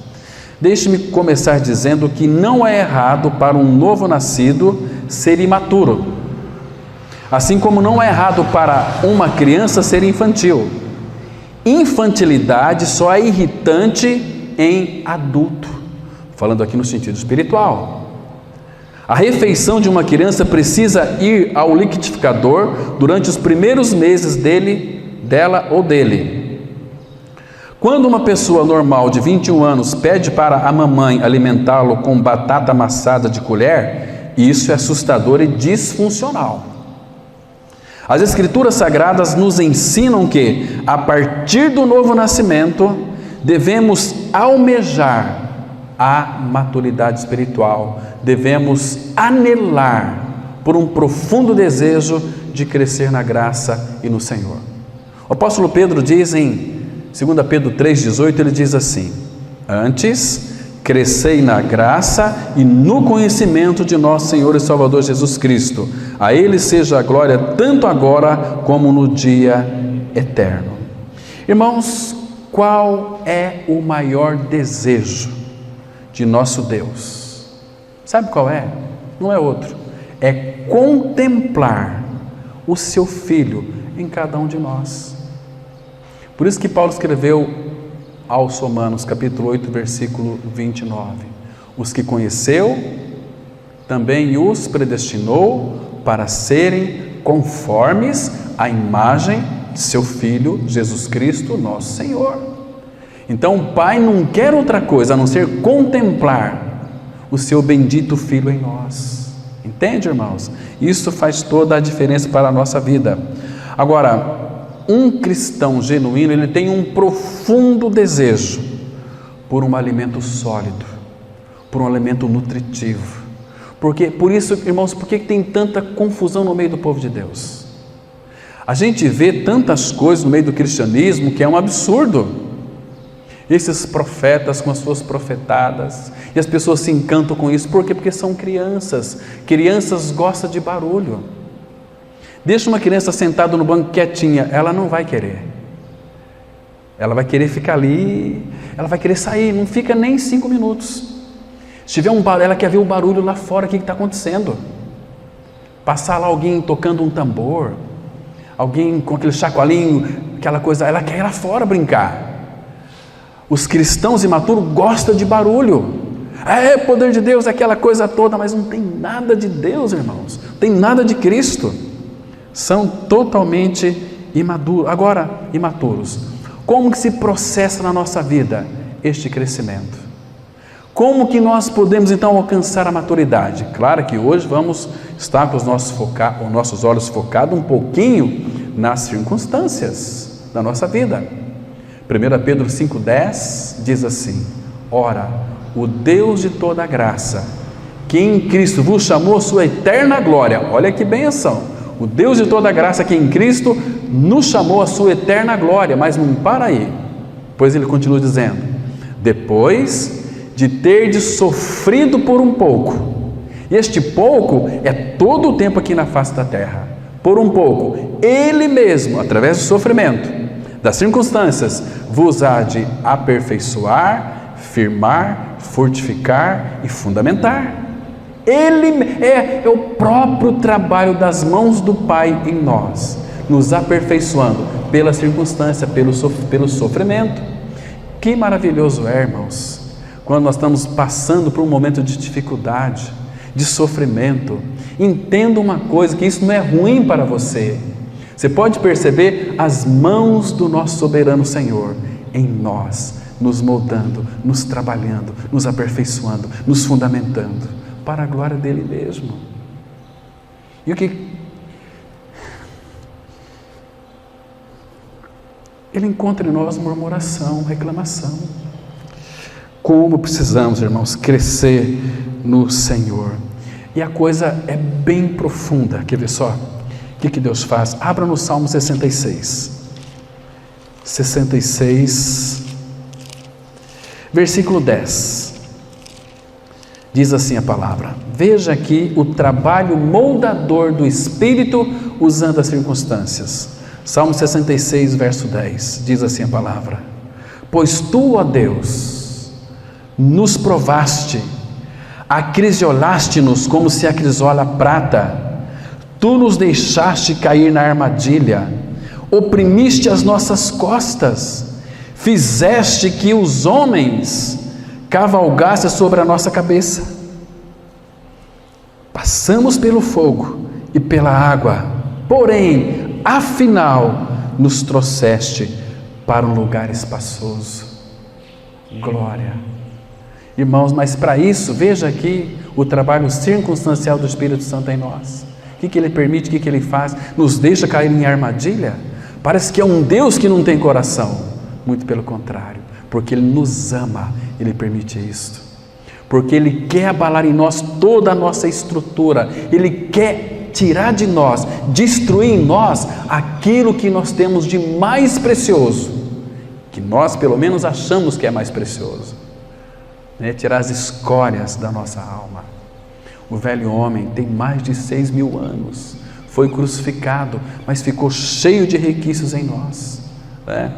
Deixe-me começar dizendo que não é errado para um novo nascido ser imaturo, assim como não é errado para uma criança ser infantil. Infantilidade só é irritante em adulto, falando aqui no sentido espiritual. A refeição de uma criança precisa ir ao liquidificador durante os primeiros meses dela ou dele. Quando uma pessoa normal de 21 anos pede para a mamãe alimentá-lo com batata amassada de colher, isso é assustador e disfuncional. As Escrituras Sagradas nos ensinam que, a partir do novo nascimento, devemos almejar a maturidade espiritual, devemos anelar por um profundo desejo de crescer na graça e no Senhor. O apóstolo Pedro diz em 2 Pedro 3,18, ele diz assim: antes, crescei na graça e no conhecimento de nosso Senhor e Salvador Jesus Cristo. A Ele seja a glória tanto agora como no dia eterno. Irmãos, qual é o maior desejo de nosso Deus? Sabe qual é? Não é outro. É contemplar o seu Filho em cada um de nós. Por isso que Paulo escreveu aos Romanos, capítulo 8, versículo 29. Os que conheceu, também os predestinou para serem conformes à imagem de seu Filho, Jesus Cristo, nosso Senhor. Então o Pai não quer outra coisa a não ser contemplar o seu bendito Filho em nós. Entende, irmãos? Isso faz toda a diferença para a nossa vida. Agora, um cristão genuíno, ele tem um profundo desejo por um alimento sólido, por um alimento nutritivo. Por isso, irmãos, por que tem tanta confusão no meio do povo de Deus? A gente vê tantas coisas no meio do cristianismo que é um absurdo. Esses profetas com as suas profetadas, e as pessoas se encantam com isso. Por quê? Porque são crianças. Crianças gostam de barulho. Deixa uma criança sentada no banco quietinha, ela não vai querer. Ela vai querer ficar ali, ela vai querer sair, não fica nem 5 minutos. Se tiver um barulho, ela quer ver o barulho lá fora, o que está acontecendo? Passar lá alguém tocando um tambor, alguém com aquele chacoalhinho, aquela coisa, ela quer ir lá fora brincar. Os cristãos imaturos gostam de barulho. É poder de Deus, aquela coisa toda, mas não tem nada de Deus, irmãos. Não tem nada de Cristo. São totalmente imaturos. Como que se processa na nossa vida este crescimento? Como que nós podemos então alcançar a maturidade? Claro que hoje vamos estar com os nossos olhos focados um pouquinho nas circunstâncias da nossa vida. 1 Pedro 5,10 diz assim: ora, o Deus de toda graça, que em Cristo vos chamou a sua eterna glória, olha que benção, o Deus de toda graça que em Cristo nos chamou a sua eterna glória, mas não para aí, pois ele continua dizendo: depois de terdes sofrido por um pouco, e este pouco é todo o tempo aqui na face da terra, por um pouco, ele mesmo, através do sofrimento, das circunstâncias, vos há de aperfeiçoar, firmar, fortificar e fundamentar. Ele é o próprio trabalho das mãos do Pai em nós, nos aperfeiçoando pela circunstância, pelo sofrimento. Que maravilhoso é, irmãos, quando nós estamos passando por um momento de dificuldade, de sofrimento. Entenda uma coisa, que isso não é ruim para você. Você pode perceber as mãos do nosso soberano Senhor em nós, nos moldando, nos trabalhando, nos aperfeiçoando, nos fundamentando, para a glória dele mesmo. E o que? Ele encontra em nós murmuração, reclamação. Como precisamos, irmãos, crescer no Senhor. E a coisa é bem profunda. Quer ver só? O que Deus faz? Abra no Salmo 66. 66, versículo 10. Diz assim a palavra: veja aqui o trabalho moldador do Espírito usando as circunstâncias. Salmo 66, verso 10, diz assim a palavra: pois tu, ó Deus, nos provaste, acrisiolaste-nos como se acrisola a prata, tu nos deixaste cair na armadilha, oprimiste as nossas costas, fizeste que os homens cavalgassem sobre a nossa cabeça. Passamos pelo fogo e pela água, porém, afinal, nos trouxeste para um lugar espaçoso. Glória. Irmãos, mas para isso, veja aqui o trabalho circunstancial do Espírito Santo em nós. O que Ele permite, o que Ele faz? Nos deixa cair em armadilha? Parece que é um Deus que não tem coração. Muito pelo contrário, porque Ele nos ama, Ele permite isto. Porque Ele quer abalar em nós toda a nossa estrutura, Ele quer tirar de nós, destruir em nós aquilo que nós temos de mais precioso, que nós pelo menos achamos que é mais precioso, né? Tirar as escórias da nossa alma. O velho homem tem mais de 6.000 anos, foi crucificado, mas ficou cheio de requisitos em nós, né?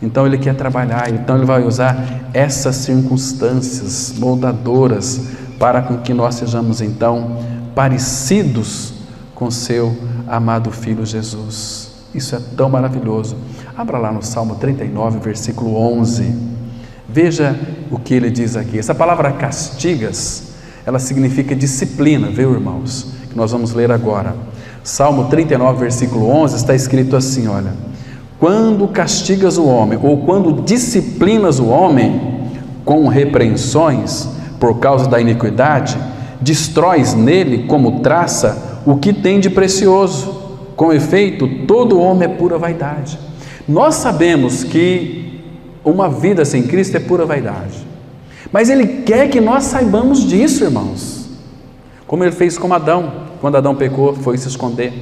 Então Ele quer trabalhar, então Ele vai usar essas circunstâncias moldadoras para que nós sejamos então parecidos com seu amado Filho Jesus. Isso é tão maravilhoso. Abra lá no Salmo 39, versículo 11. Veja o que ele diz aqui. Essa palavra castigas, ela significa disciplina, viu, irmãos? Que nós vamos ler agora. Salmo 39, versículo 11, está escrito assim, olha: quando castigas o homem, ou quando disciplinas o homem com repreensões por causa da iniquidade, destróis nele como traça o que tem de precioso. Com efeito, todo homem é pura vaidade. Nós sabemos que uma vida sem Cristo é pura vaidade, mas Ele quer que nós saibamos disso, irmãos, como Ele fez com Adão. Quando Adão pecou, foi se esconder.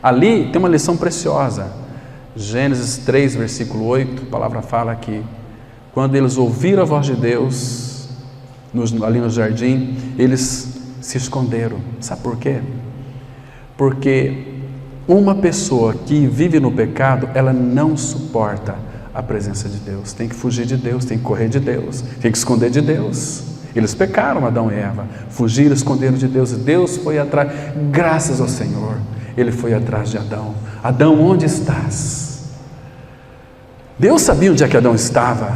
Ali tem uma lição preciosa. Gênesis 3, versículo 8, a palavra fala que quando eles ouviram a voz de Deus ali no jardim, eles se esconderam. Sabe por quê? Porque uma pessoa que vive no pecado, ela não suporta a presença de Deus, tem que fugir de Deus, tem que correr de Deus, tem que esconder de Deus. Eles pecaram, Adão e Eva, fugiram, esconderam de Deus, e Deus foi atrás. Graças ao Senhor, Ele foi atrás de Adão. Adão, onde estás? Deus sabia onde é que Adão estava,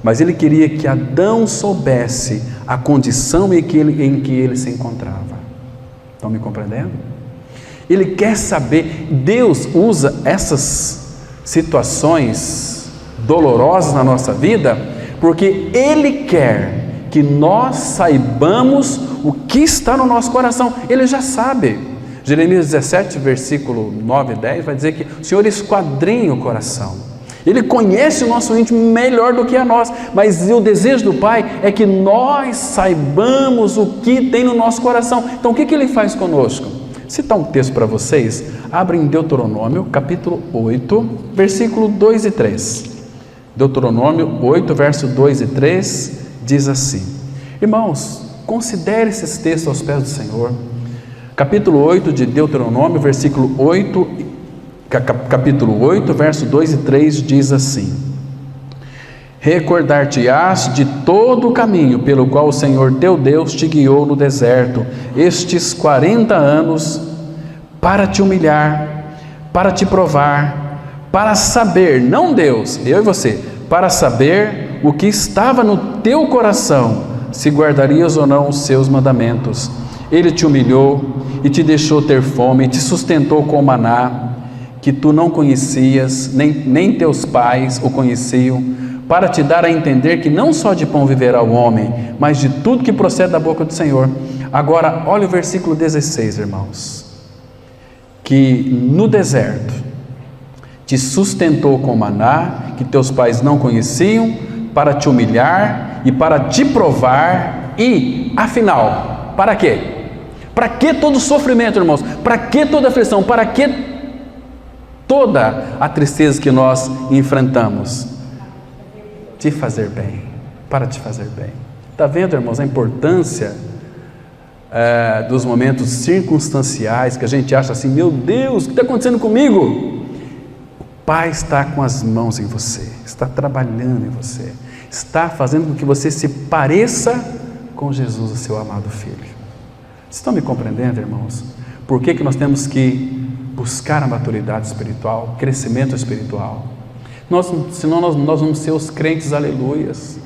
mas Ele queria que Adão soubesse a condição em que ele se encontrava. Estão me compreendendo? Ele quer saber. Deus usa essas situações dolorosas na nossa vida, porque Ele quer que nós saibamos o que está no nosso coração. Ele já sabe. Jeremias 17, versículo 9 e 10 vai dizer que o Senhor esquadrinha o coração. Ele conhece o nosso íntimo melhor do que a nós, mas o desejo do Pai é que nós saibamos o que tem no nosso coração. Então o que Ele faz conosco? Citar um texto para vocês. Abre em Deuteronômio, capítulo 8, versículo 2 e 3. Deuteronômio 8, verso 2 e 3, diz assim. Irmãos, considere esses textos aos pés do Senhor. Capítulo 8 de Deuteronômio, versículo 8, capítulo 8, verso 2 e 3, diz assim: recordar-te-ás de todo o caminho pelo qual o Senhor teu Deus te guiou no deserto, estes 40 anos, para te humilhar, para te provar, para saber, não Deus, eu e você, para saber o que estava no teu coração, se guardarias ou não os seus mandamentos. Ele te humilhou e te deixou ter fome, e te sustentou com maná, que tu não conhecias, nem teus pais o conheciam, para te dar a entender que não só de pão viverá o homem, mas de tudo que procede da boca do Senhor. Agora, olha o versículo 16, irmãos, que no deserto te sustentou com maná, que teus pais não conheciam, para te humilhar e para te provar, e, afinal, para quê? Para que todo sofrimento, irmãos? Para que toda aflição? Para que toda a tristeza que nós enfrentamos? Te fazer bem, para te fazer bem. Está vendo, irmãos, a importância dos momentos circunstanciais que a gente acha assim, meu Deus, o que está acontecendo comigo? O Pai está com as mãos em você, está trabalhando em você, está fazendo com que você se pareça com Jesus, o seu amado Filho. Vocês estão me compreendendo, irmãos? Por que nós temos que buscar a maturidade espiritual, crescimento espiritual? Senão nós vamos ser os crentes aleluias,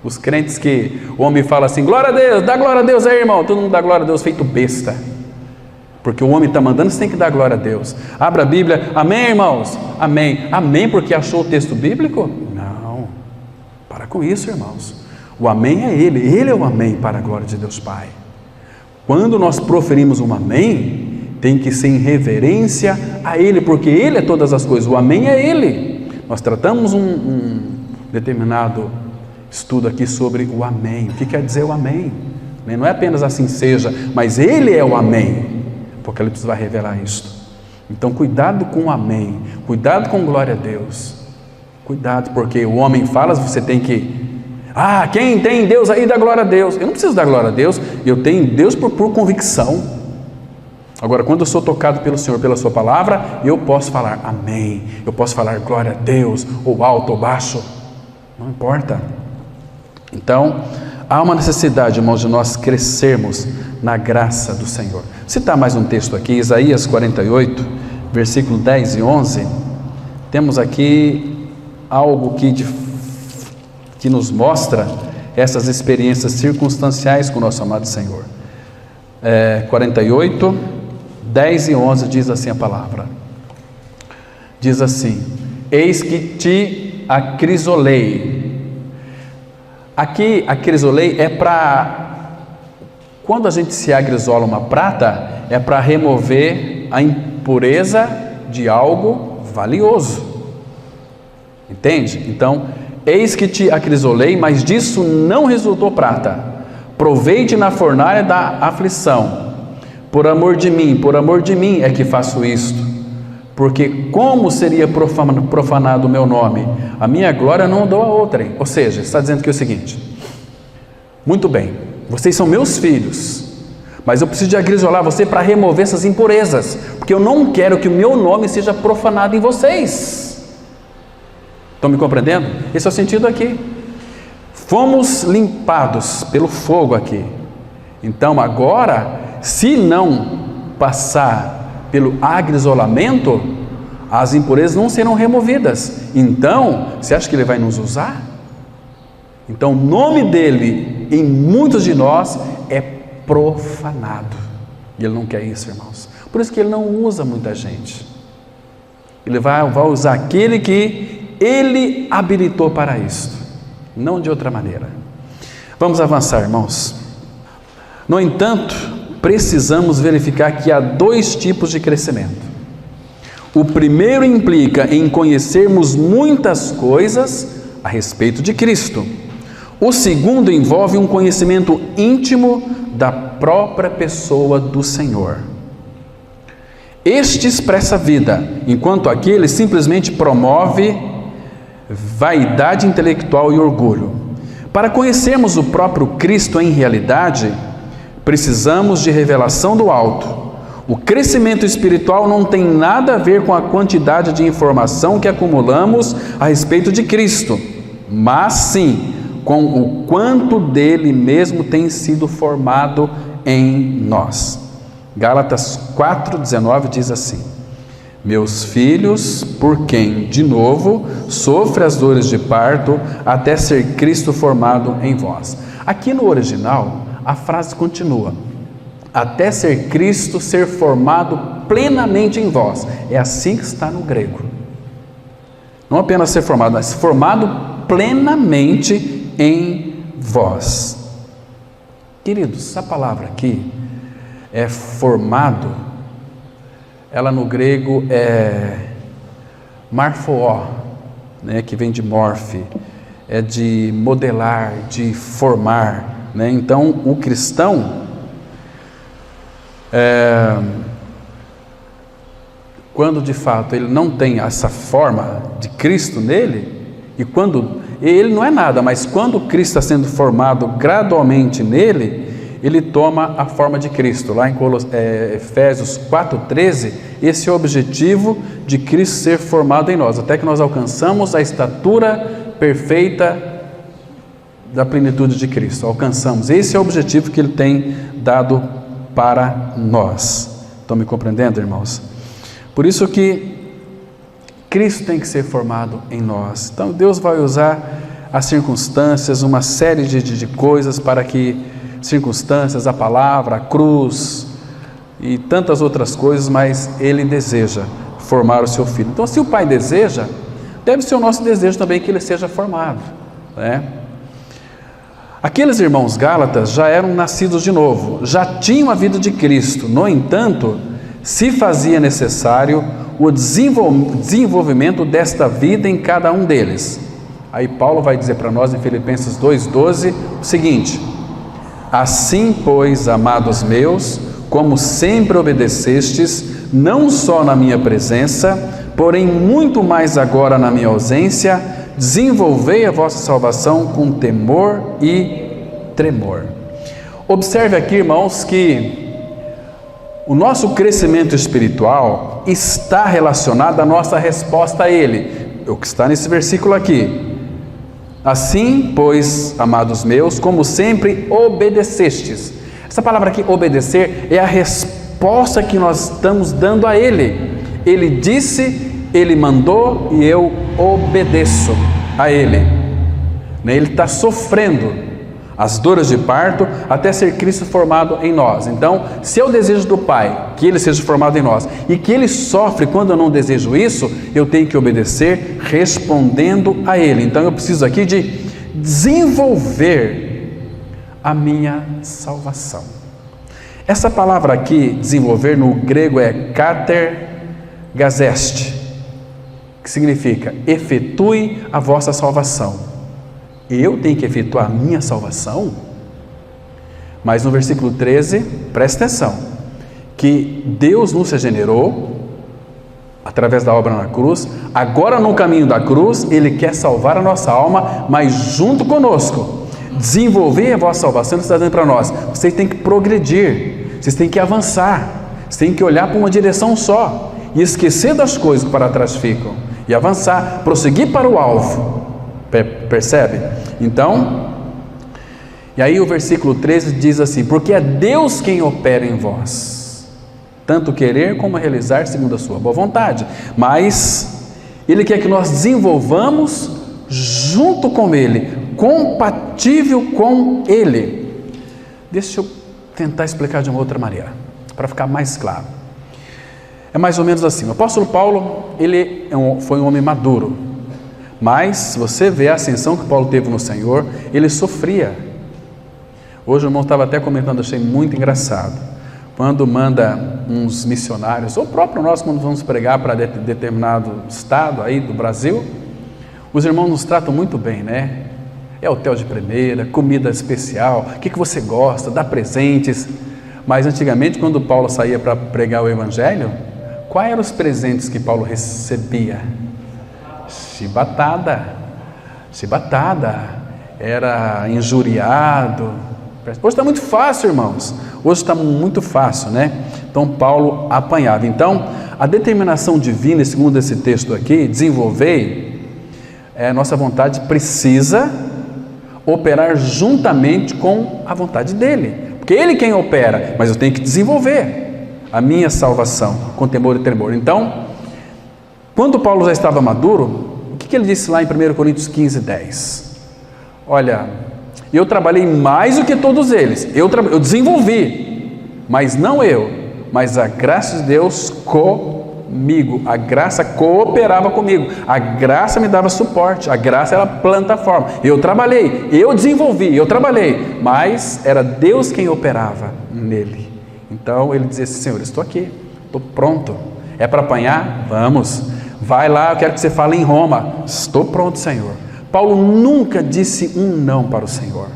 os crentes que o homem fala assim, glória a Deus, dá glória a Deus aí, irmão. Todo mundo dá glória a Deus feito besta, porque o homem está mandando, você tem que dar glória a Deus. Abra a Bíblia, amém, irmãos? Amém. Amém porque achou o texto bíblico? Não, para com isso, irmãos. O amém é Ele é o amém para a glória de Deus Pai. Quando nós proferimos um amém, tem que ser em reverência a Ele, porque Ele é todas as coisas, o amém é Ele. Nós tratamos um determinado estudo aqui sobre o amém. O que quer dizer o amém? Não é apenas assim seja, mas Ele é o amém. O Apocalipse vai revelar isto. Então cuidado com o amém, cuidado com glória a Deus, cuidado, porque o homem fala, você tem que, quem tem Deus aí dá glória a Deus. Eu não preciso dar glória a Deus, eu tenho Deus por convicção. Agora, quando eu sou tocado pelo Senhor, pela sua palavra, eu posso falar amém, eu posso falar glória a Deus, ou alto ou baixo, não importa. Então, há uma necessidade, irmãos, de nós crescermos na graça do Senhor. Citar mais um texto aqui, Isaías 48, versículo 10 e 11, temos aqui algo que nos mostra essas experiências circunstanciais com o nosso amado Senhor. 48, 10 e 11 diz assim a palavra, diz assim, eis que te acrisolei. Aqui, acrisolei é para, quando a gente se agrisola uma prata, é para remover a impureza de algo valioso, entende? Então, eis que te acrisolei, mas disso não resultou prata, provei-te na fornalha da aflição, por amor de mim é que faço isto, porque como seria profanado o meu nome? A minha glória não dou a outrem. Ou seja, está dizendo que é o seguinte, muito bem, vocês são meus filhos, mas eu preciso de agrisolar você para remover essas impurezas, porque eu não quero que o meu nome seja profanado em vocês. Estão me compreendendo? Esse é o sentido aqui. Fomos limpados pelo fogo aqui. Então agora, se não passar pelo agrisolamento, as impurezas não serão removidas. Então, você acha que Ele vai nos usar? Então o nome dEle em muitos de nós é profanado. E Ele não quer isso, irmãos. Por isso que Ele não usa muita gente. Ele vai usar aquele que Ele habilitou para isso, não de outra maneira. Vamos avançar, irmãos. No entanto, precisamos verificar que há dois tipos de crescimento. O primeiro implica em conhecermos muitas coisas a respeito de Cristo. O segundo envolve um conhecimento íntimo da própria pessoa do Senhor. Este expressa a vida, enquanto aquele simplesmente promove vaidade intelectual e orgulho. Para conhecermos o próprio Cristo em realidade, precisamos de revelação do alto. O crescimento espiritual não tem nada a ver com a quantidade de informação que acumulamos a respeito de Cristo, mas sim com o quanto dele mesmo tem sido formado em nós. Gálatas 4,19 diz assim: meus filhos, por quem, de novo, sofre as dores de parto, até ser Cristo formado em vós. Aqui no original, a frase continua: até ser Cristo ser formado plenamente em vós. É assim que está no grego. Não apenas ser formado, mas formado plenamente em vós. Queridos, essa palavra aqui é formado, ela no grego é marfoó, né, que vem de morfe, é de modelar, de formar, né? Então o cristão, Quando de fato ele não tem essa forma de Cristo nele, e quando ele não é nada, mas quando Cristo está sendo formado gradualmente nele, ele toma a forma de Cristo. Lá em Efésios 4,13, esse é o objetivo de Cristo ser formado em nós, até que nós alcançamos a estatura perfeita da plenitude de Cristo. Alcançamos, esse é o objetivo que ele tem dado para nós. Estão me compreendendo, irmãos? Por isso que Cristo tem que ser formado em nós. Então Deus vai usar as circunstâncias, uma série de coisas para que circunstâncias, a palavra, a cruz e tantas outras coisas, mas Ele deseja formar o seu filho. Então, se o Pai deseja, deve ser o nosso desejo também que ele seja formado, né? Aqueles irmãos gálatas já eram nascidos de novo, já tinham a vida de Cristo. No entanto, se fazia necessário o desenvolvimento desta vida em cada um deles. Aí Paulo vai dizer para nós em Filipenses 2,12 o seguinte: assim, pois, amados meus, como sempre obedecestes, não só na minha presença, porém muito mais agora na minha ausência, desenvolvei a vossa salvação com temor e tremor. Observe aqui, irmãos, que o nosso crescimento espiritual está relacionado à nossa resposta a Ele, o que está nesse versículo aqui. Assim, pois, amados meus, como sempre obedecestes. Essa palavra aqui, obedecer, é a resposta que nós estamos dando a Ele. Ele disse, Ele mandou e eu obedeço a Ele. Ele está sofrendo as dores de parto até ser Cristo formado em nós. Então, se é o desejo do Pai que Ele seja formado em nós e que Ele sofre quando eu não desejo isso, eu tenho que obedecer respondendo a Ele. Então eu preciso aqui de desenvolver a minha salvação. Essa palavra aqui, desenvolver, no grego é katergazeste, que significa efetue a vossa salvação. Eu tenho que efetuar a minha salvação? Mas no versículo 13, presta atenção, que Deus nos regenerou através da obra na cruz. Agora no caminho da cruz, Ele quer salvar a nossa alma, mas junto conosco, desenvolver a vossa salvação. Ele está dizendo para nós, vocês têm que progredir, vocês têm que avançar, vocês têm que olhar para uma direção só, e esquecer das coisas que para trás ficam, e avançar, prosseguir para o alvo. Percebe? Então, e aí o versículo 13 diz assim: porque é Deus quem opera em vós, tanto querer como realizar segundo a sua boa vontade. Mas Ele quer que nós desenvolvamos junto com Ele, compatível com Ele. Deixa eu tentar explicar de uma outra maneira, para ficar mais claro. É mais ou menos assim: o apóstolo Paulo, ele foi um homem maduro, mas se você vê a ascensão que Paulo teve no Senhor, ele sofria. Hoje o irmão estava até comentando, achei muito engraçado, quando manda uns missionários, ou próprio nós, quando vamos pregar para determinado estado aí do Brasil, os irmãos nos tratam muito bem, né? É hotel de primeira, comida especial, o que você gosta, dá presentes. Mas antigamente, quando Paulo saía para pregar o Evangelho, quais eram os presentes que Paulo recebia? Chibatada, era injuriado. Hoje está muito fácil, irmãos, hoje está muito fácil, né? Então Paulo apanhava. Então a determinação divina, segundo esse texto aqui, desenvolver, a nossa vontade precisa operar juntamente com a vontade dele, porque ele quem opera, mas eu tenho que desenvolver a minha salvação com temor e tremor. Então, quando Paulo já estava maduro, o que ele disse lá em 1 Coríntios 15:10? Olha, eu trabalhei mais do que todos eles, eu desenvolvi, mas não eu, mas a graça de Deus comigo, a graça cooperava comigo, a graça me dava suporte, a graça era plataforma, eu trabalhei, eu desenvolvi, eu trabalhei, mas era Deus quem operava nele. Então ele dizia assim: Senhor, estou aqui, estou pronto, é para apanhar? Vamos. Vai lá, eu quero que você fale em Roma. Estou pronto, Senhor. Paulo nunca disse um não para o Senhor.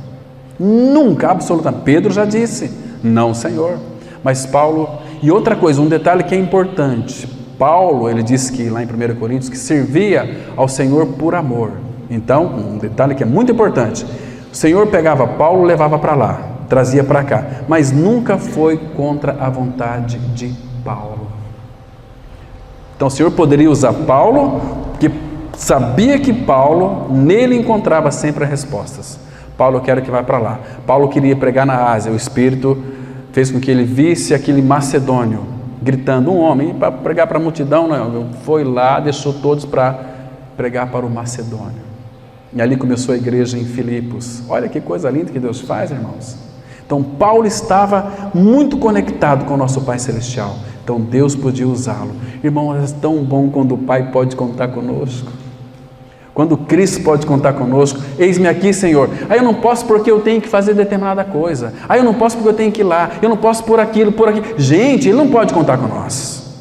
Nunca, absolutamente. Pedro já disse, não, Senhor. Mas Paulo, e outra coisa, um detalhe que é importante, Paulo, ele diz que lá em 1 Coríntios, que servia ao Senhor por amor. Então, um detalhe que é muito importante, o Senhor pegava Paulo, levava para lá, trazia para cá, mas nunca foi contra a vontade de Paulo. Então o Senhor poderia usar Paulo, porque sabia que Paulo, nele encontrava sempre as respostas. Paulo, eu quero que vá para lá. Paulo queria pregar na Ásia, o Espírito fez com que ele visse aquele macedônio, gritando, um homem, para pregar para a multidão, não, foi lá, deixou todos para pregar para o macedônio. E ali começou a igreja em Filipos. Olha que coisa linda que Deus faz, irmãos. Então Paulo estava muito conectado com o nosso Pai Celestial. Então Deus podia usá-lo. Irmão, é tão bom quando o Pai pode contar conosco. Quando Cristo pode contar conosco. Eis-me aqui, Senhor. Aí eu não posso porque eu tenho que fazer determinada coisa. Aí eu não posso porque eu tenho que ir lá. Eu não posso por aquilo, por aquilo. Gente, Ele não pode contar com nós.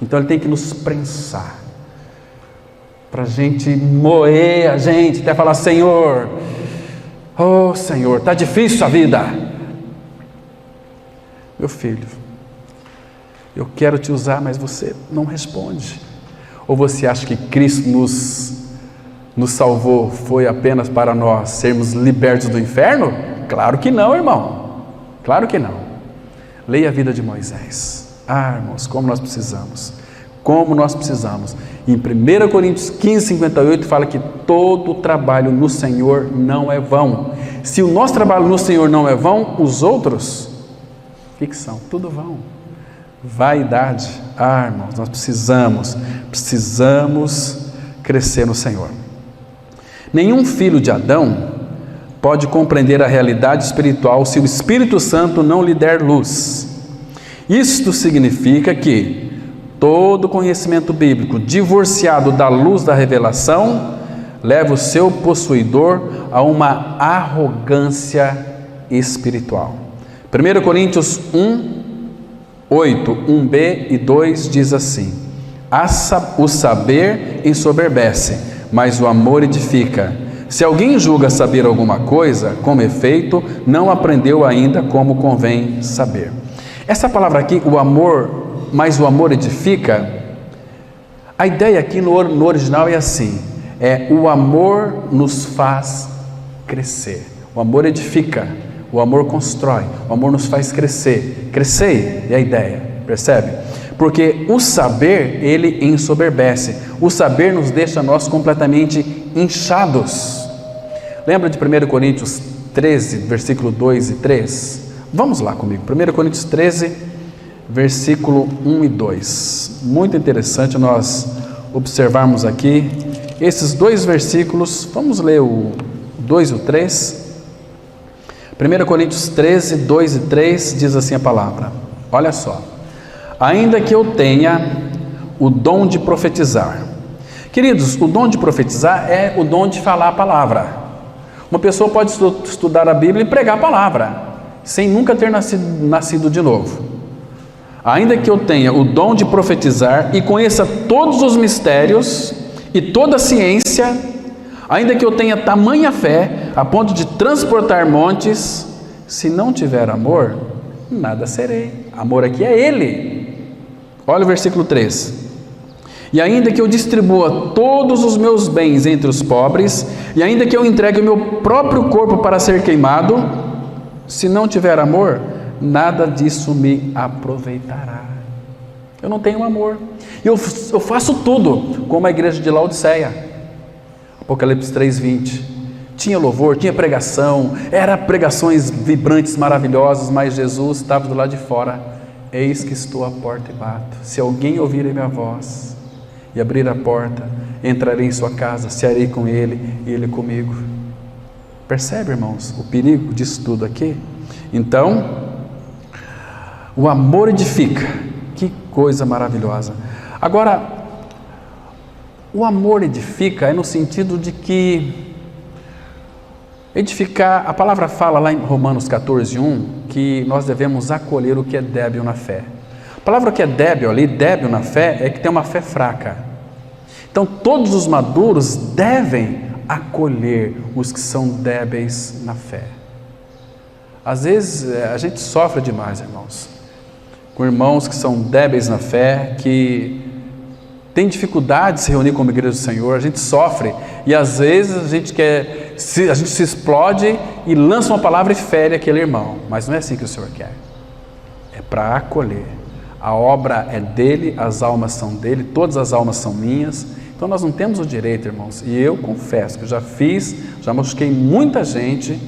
Então Ele tem que nos prensar. Para a gente moer a gente, até falar, Senhor, oh Senhor, está difícil a vida. Meu filho, eu quero te usar, mas você não responde. Ou você acha que Cristo nos salvou foi apenas para nós sermos libertos do inferno? Claro que não, irmão. Claro que não. Leia a vida de Moisés. Ah, irmãos, como nós precisamos. Como nós precisamos. Em 1 Coríntios 15, 58 fala que todo trabalho no Senhor não é vão. Se o nosso trabalho no Senhor não é vão, os outros, ficção, tudo vão. Vaidade. Ah, irmãos, nós precisamos crescer no Senhor. Nenhum filho de Adão pode compreender a realidade espiritual se o Espírito Santo não lhe der luz. Isto significa que todo conhecimento bíblico divorciado da luz da revelação leva o seu possuidor a uma arrogância espiritual. 1 Coríntios 1, 8, 1b e 2 diz assim: o saber ensoberbece, mas o amor edifica. Se alguém julga saber alguma coisa, com efeito, não aprendeu ainda como convém saber. Essa palavra aqui, o amor, mas o amor edifica, a ideia aqui no original é assim, o amor nos faz crescer, o amor edifica, o amor constrói, o amor nos faz crescer, crescer é a ideia, percebe? Porque o saber, ele ensoberbece, o saber nos deixa nós completamente inchados. Lembra de 1 Coríntios 13, versículo 2 e 3? Vamos lá comigo, 1 Coríntios 13, versículo 1 e 2. Muito interessante nós observarmos aqui esses dois versículos. Vamos ler o 2 e o 3. 1 Coríntios 13, 2 e 3 diz assim a palavra. Olha só. Ainda que eu tenha o dom de profetizar. Queridos, o dom de profetizar é o dom de falar a palavra. Uma pessoa pode estudar a Bíblia e pregar a palavra, sem nunca ter nascido de novo. Ainda que eu tenha o dom de profetizar e conheça todos os mistérios e toda a ciência, ainda que eu tenha tamanha fé a ponto de transportar montes, se não tiver amor, nada serei. Amor aqui é Ele. Olha o versículo 3. E ainda que eu distribua todos os meus bens entre os pobres, e ainda que eu entregue o meu próprio corpo para ser queimado, se não tiver amor, nada disso me aproveitará. Eu não tenho amor. Eu faço tudo, como a igreja de Laodiceia. Apocalipse 3:20. Tinha louvor, tinha pregação, eram pregações vibrantes, maravilhosas, mas Jesus estava do lado de fora. Eis que estou à porta e bato. Se alguém ouvir a minha voz e abrir a porta, entrarei em sua casa, cearei com ele e ele comigo. Percebe, irmãos, o perigo disso tudo aqui? Então, o amor edifica. Que coisa maravilhosa. Agora, o amor edifica é no sentido de que edificar, a palavra fala lá em Romanos 14:1 que nós devemos acolher o que é débil na fé. A palavra que é débil ali, débil na fé, é que tem uma fé fraca. Então todos os maduros devem acolher os que são débeis na fé. Às vezes a gente sofre demais, irmãos. com irmãos que são débeis na fé, que têm dificuldade de se reunir como igreja do Senhor. A gente sofre e às vezes a gente se explode e lança uma palavra e fere aquele irmão, mas não é assim que o Senhor quer. É para acolher. A obra é dele, as almas são dele, todas as almas são minhas. Então nós não temos o direito, irmãos, e eu confesso que já machuquei muita gente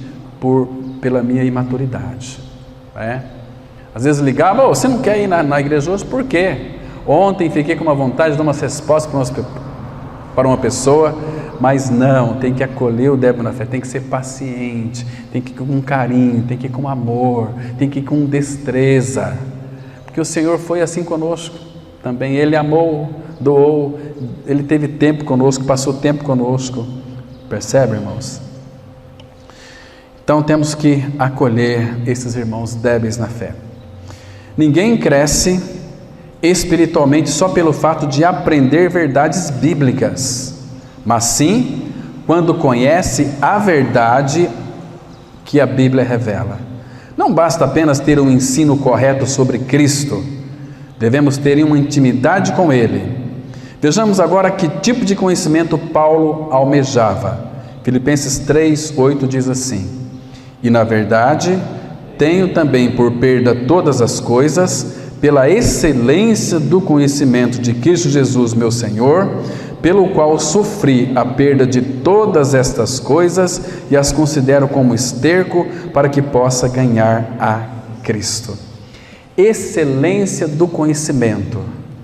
pela minha imaturidade, né? Às vezes ligava: você não quer ir na igreja hoje? Por quê? Ontem fiquei com uma vontade de dar uma resposta para uma pessoa, mas não, tem que acolher o débil na fé, tem que ser paciente, tem que ir com carinho, tem que ir com amor, tem que ir com destreza, porque o Senhor foi assim conosco também. Ele amou, doou, Ele teve tempo conosco, passou tempo conosco. Percebe, irmãos? Então temos que acolher esses irmãos débeis na fé. Ninguém cresce espiritualmente só pelo fato de aprender verdades bíblicas, mas sim quando conhece a verdade que a Bíblia revela. Não basta apenas ter um ensino correto sobre Cristo, devemos ter uma intimidade com Ele. Vejamos agora que tipo de conhecimento Paulo almejava. Filipenses 3:8 diz assim: e na verdade tenho também por perda todas as coisas, pela excelência do conhecimento de Cristo Jesus meu Senhor, pelo qual sofri a perda de todas estas coisas e as considero como esterco para que possa ganhar a Cristo. Excelência do conhecimento,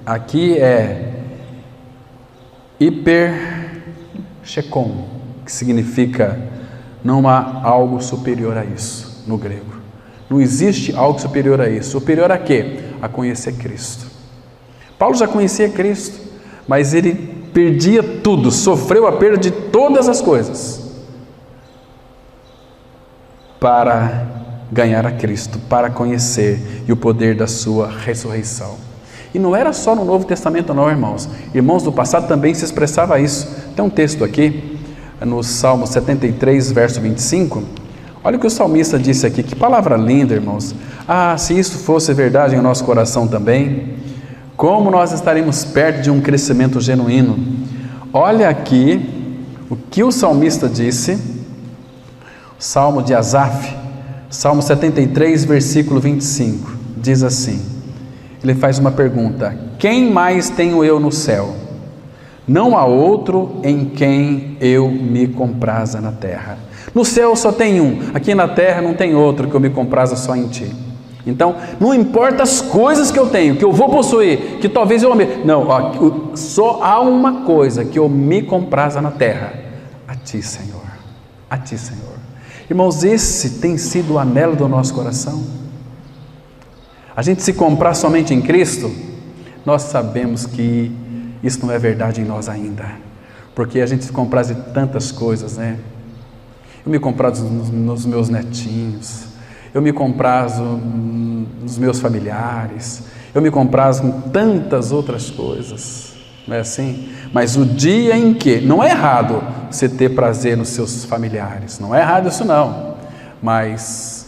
aqui é hiperchekon, que significa não há algo superior a isso no grego. Não existe algo superior a isso. Superior a quê? A conhecer Cristo. Paulo já conhecia Cristo, mas ele perdia tudo, sofreu a perda de todas as coisas para ganhar a Cristo, para conhecer e o poder da sua ressurreição. E não era só no Novo Testamento não, irmãos. Irmãos do passado também se expressava isso. Tem um texto aqui, no Salmo 73, verso 25. Olha o que o salmista disse aqui, que palavra linda, irmãos. Se isso fosse verdade em nosso coração também, como nós estaremos perto de um crescimento genuíno. Olha aqui o que o salmista disse, Salmo de Asaf, Salmo 73, versículo 25, diz assim, ele faz uma pergunta: quem mais tenho eu no céu? Não há outro em quem eu me compraza na terra. No céu só tem um, aqui na terra não tem outro que eu me compraza só em ti. Então, não importa as coisas que eu tenho, que eu vou possuir, que talvez eu ame. Não, só há uma coisa que eu me compraza na terra: a ti, Senhor. A ti, Senhor. Irmãos, esse tem sido o anelo do nosso coração. A gente se comprar somente em Cristo, nós sabemos que isso não é verdade em nós ainda, porque a gente se compraz de tantas coisas, né? Eu me comprazo nos meus netinhos, eu me comprazo nos meus familiares, eu me comprazo com tantas outras coisas, não é assim? Mas o dia em que, não é errado você ter prazer nos seus familiares, não é errado isso não, mas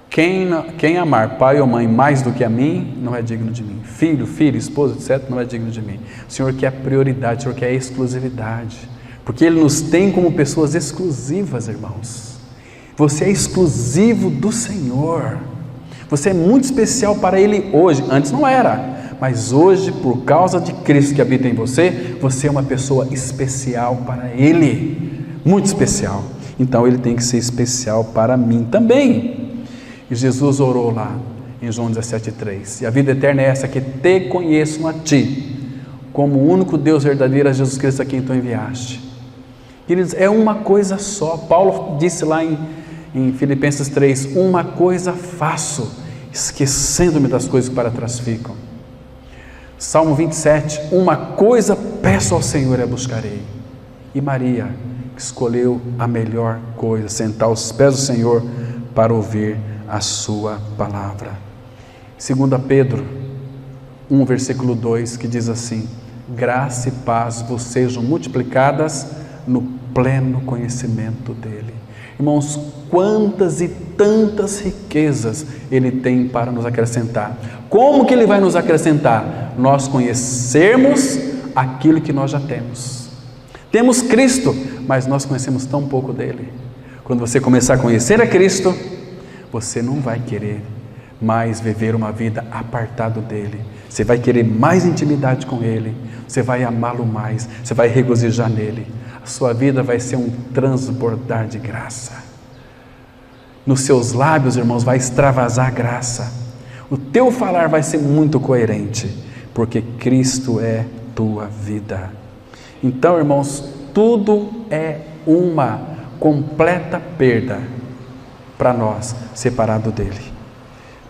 quem amar pai ou mãe mais do que a mim, não é digno de mim. Filho, esposa, etc., não é digno de mim. O Senhor quer prioridade, o Senhor quer exclusividade, porque Ele nos tem como pessoas exclusivas, irmãos. Você é exclusivo do Senhor, você é muito especial para Ele hoje. Antes não era, mas hoje, por causa de Cristo que habita em você, você é uma pessoa especial para Ele, muito especial. Então Ele tem que ser especial para mim também. E Jesus orou lá em João 17,3, e a vida eterna é essa, que te conheçam a ti, como o único Deus verdadeiro, a Jesus Cristo a quem tu enviaste. Queridos, é uma coisa só. Paulo disse lá em Filipenses 3, uma coisa faço, esquecendo-me das coisas que para trás ficam. Salmo 27, uma coisa peço ao Senhor e a buscarei. E Maria escolheu a melhor coisa, sentar aos pés do Senhor para ouvir a sua palavra. 2 Pedro 1, versículo 2, que diz assim: graça e paz vos sejam multiplicadas no pleno conhecimento dele. Irmãos, quantas e tantas riquezas Ele tem para nos acrescentar. Como que Ele vai nos acrescentar? Nós conhecermos aquilo que nós já temos. Temos Cristo, mas nós conhecemos tão pouco dele. Quando você começar a conhecer a Cristo, você não vai querer mais viver uma vida apartado dele. Você vai querer mais intimidade com ele, você vai amá-lo mais, você vai regozijar nele. A sua vida vai ser um transbordar de graça. Nos seus lábios, irmãos, vai extravasar graça. O teu falar vai ser muito coerente, porque Cristo é tua vida. Então, irmãos, tudo é uma completa perda para nós, separado dele.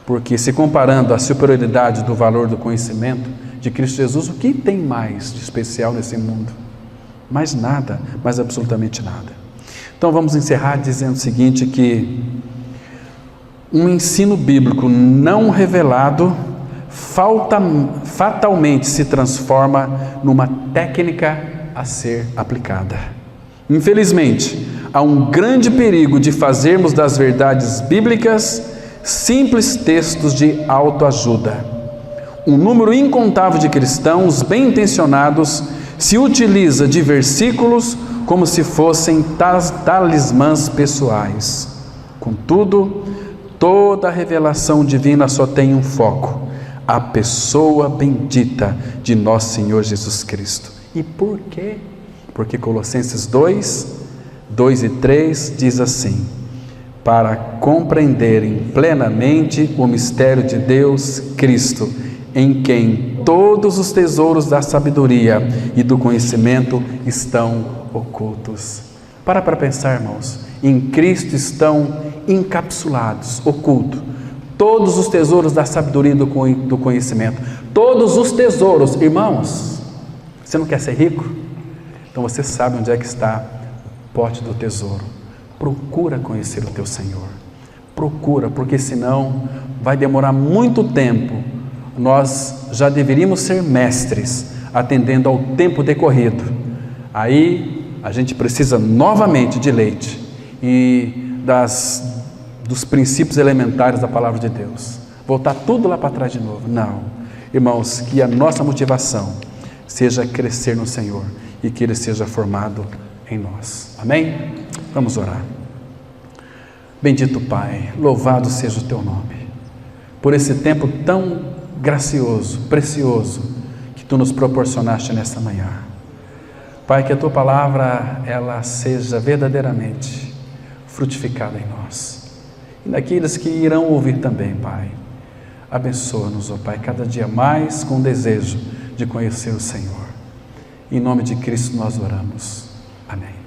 Porque se comparando a superioridade do valor do conhecimento de Cristo Jesus, o que tem mais de especial nesse mundo? Mais nada, mais absolutamente nada. Então vamos encerrar dizendo o seguinte, que um ensino bíblico não revelado fatalmente se transforma numa técnica a ser aplicada. Infelizmente, há um grande perigo de fazermos das verdades bíblicas simples textos de autoajuda. Um número incontável de cristãos bem-intencionados se utiliza de versículos como se fossem talismãs pessoais. Contudo, toda a revelação divina só tem um foco: a pessoa bendita de nosso Senhor Jesus Cristo. E por quê? Porque Colossenses 2 e 3 diz assim: para compreenderem plenamente o mistério de Deus, Cristo, em quem todos os tesouros da sabedoria e do conhecimento estão ocultos. Para pensar, irmãos, em Cristo estão encapsulados, ocultos, todos os tesouros da sabedoria e do conhecimento. Todos os tesouros, irmãos. Você não quer ser rico? Então você sabe onde é que está o pote do tesouro. Procura conhecer o teu Senhor. Procura, porque senão vai demorar muito tempo. Nós já deveríamos ser mestres, atendendo ao tempo decorrido. Aí a gente precisa novamente de leite e dos princípios elementares da palavra de Deus. Voltar tudo lá para trás de novo. Não. Irmãos, que a nossa motivação seja crescer no Senhor e que Ele seja formado em nós. Amém? Vamos orar. Bendito Pai, louvado seja o Teu nome, por esse tempo tão gracioso, precioso, que Tu nos proporcionaste nesta manhã. Pai, que a Tua palavra, ela seja verdadeiramente frutificada em nós, e naqueles que irão ouvir também, Pai. Abençoa-nos, ó Pai, cada dia mais com o desejo de conhecer o Senhor. Em nome de Cristo nós oramos. Amém.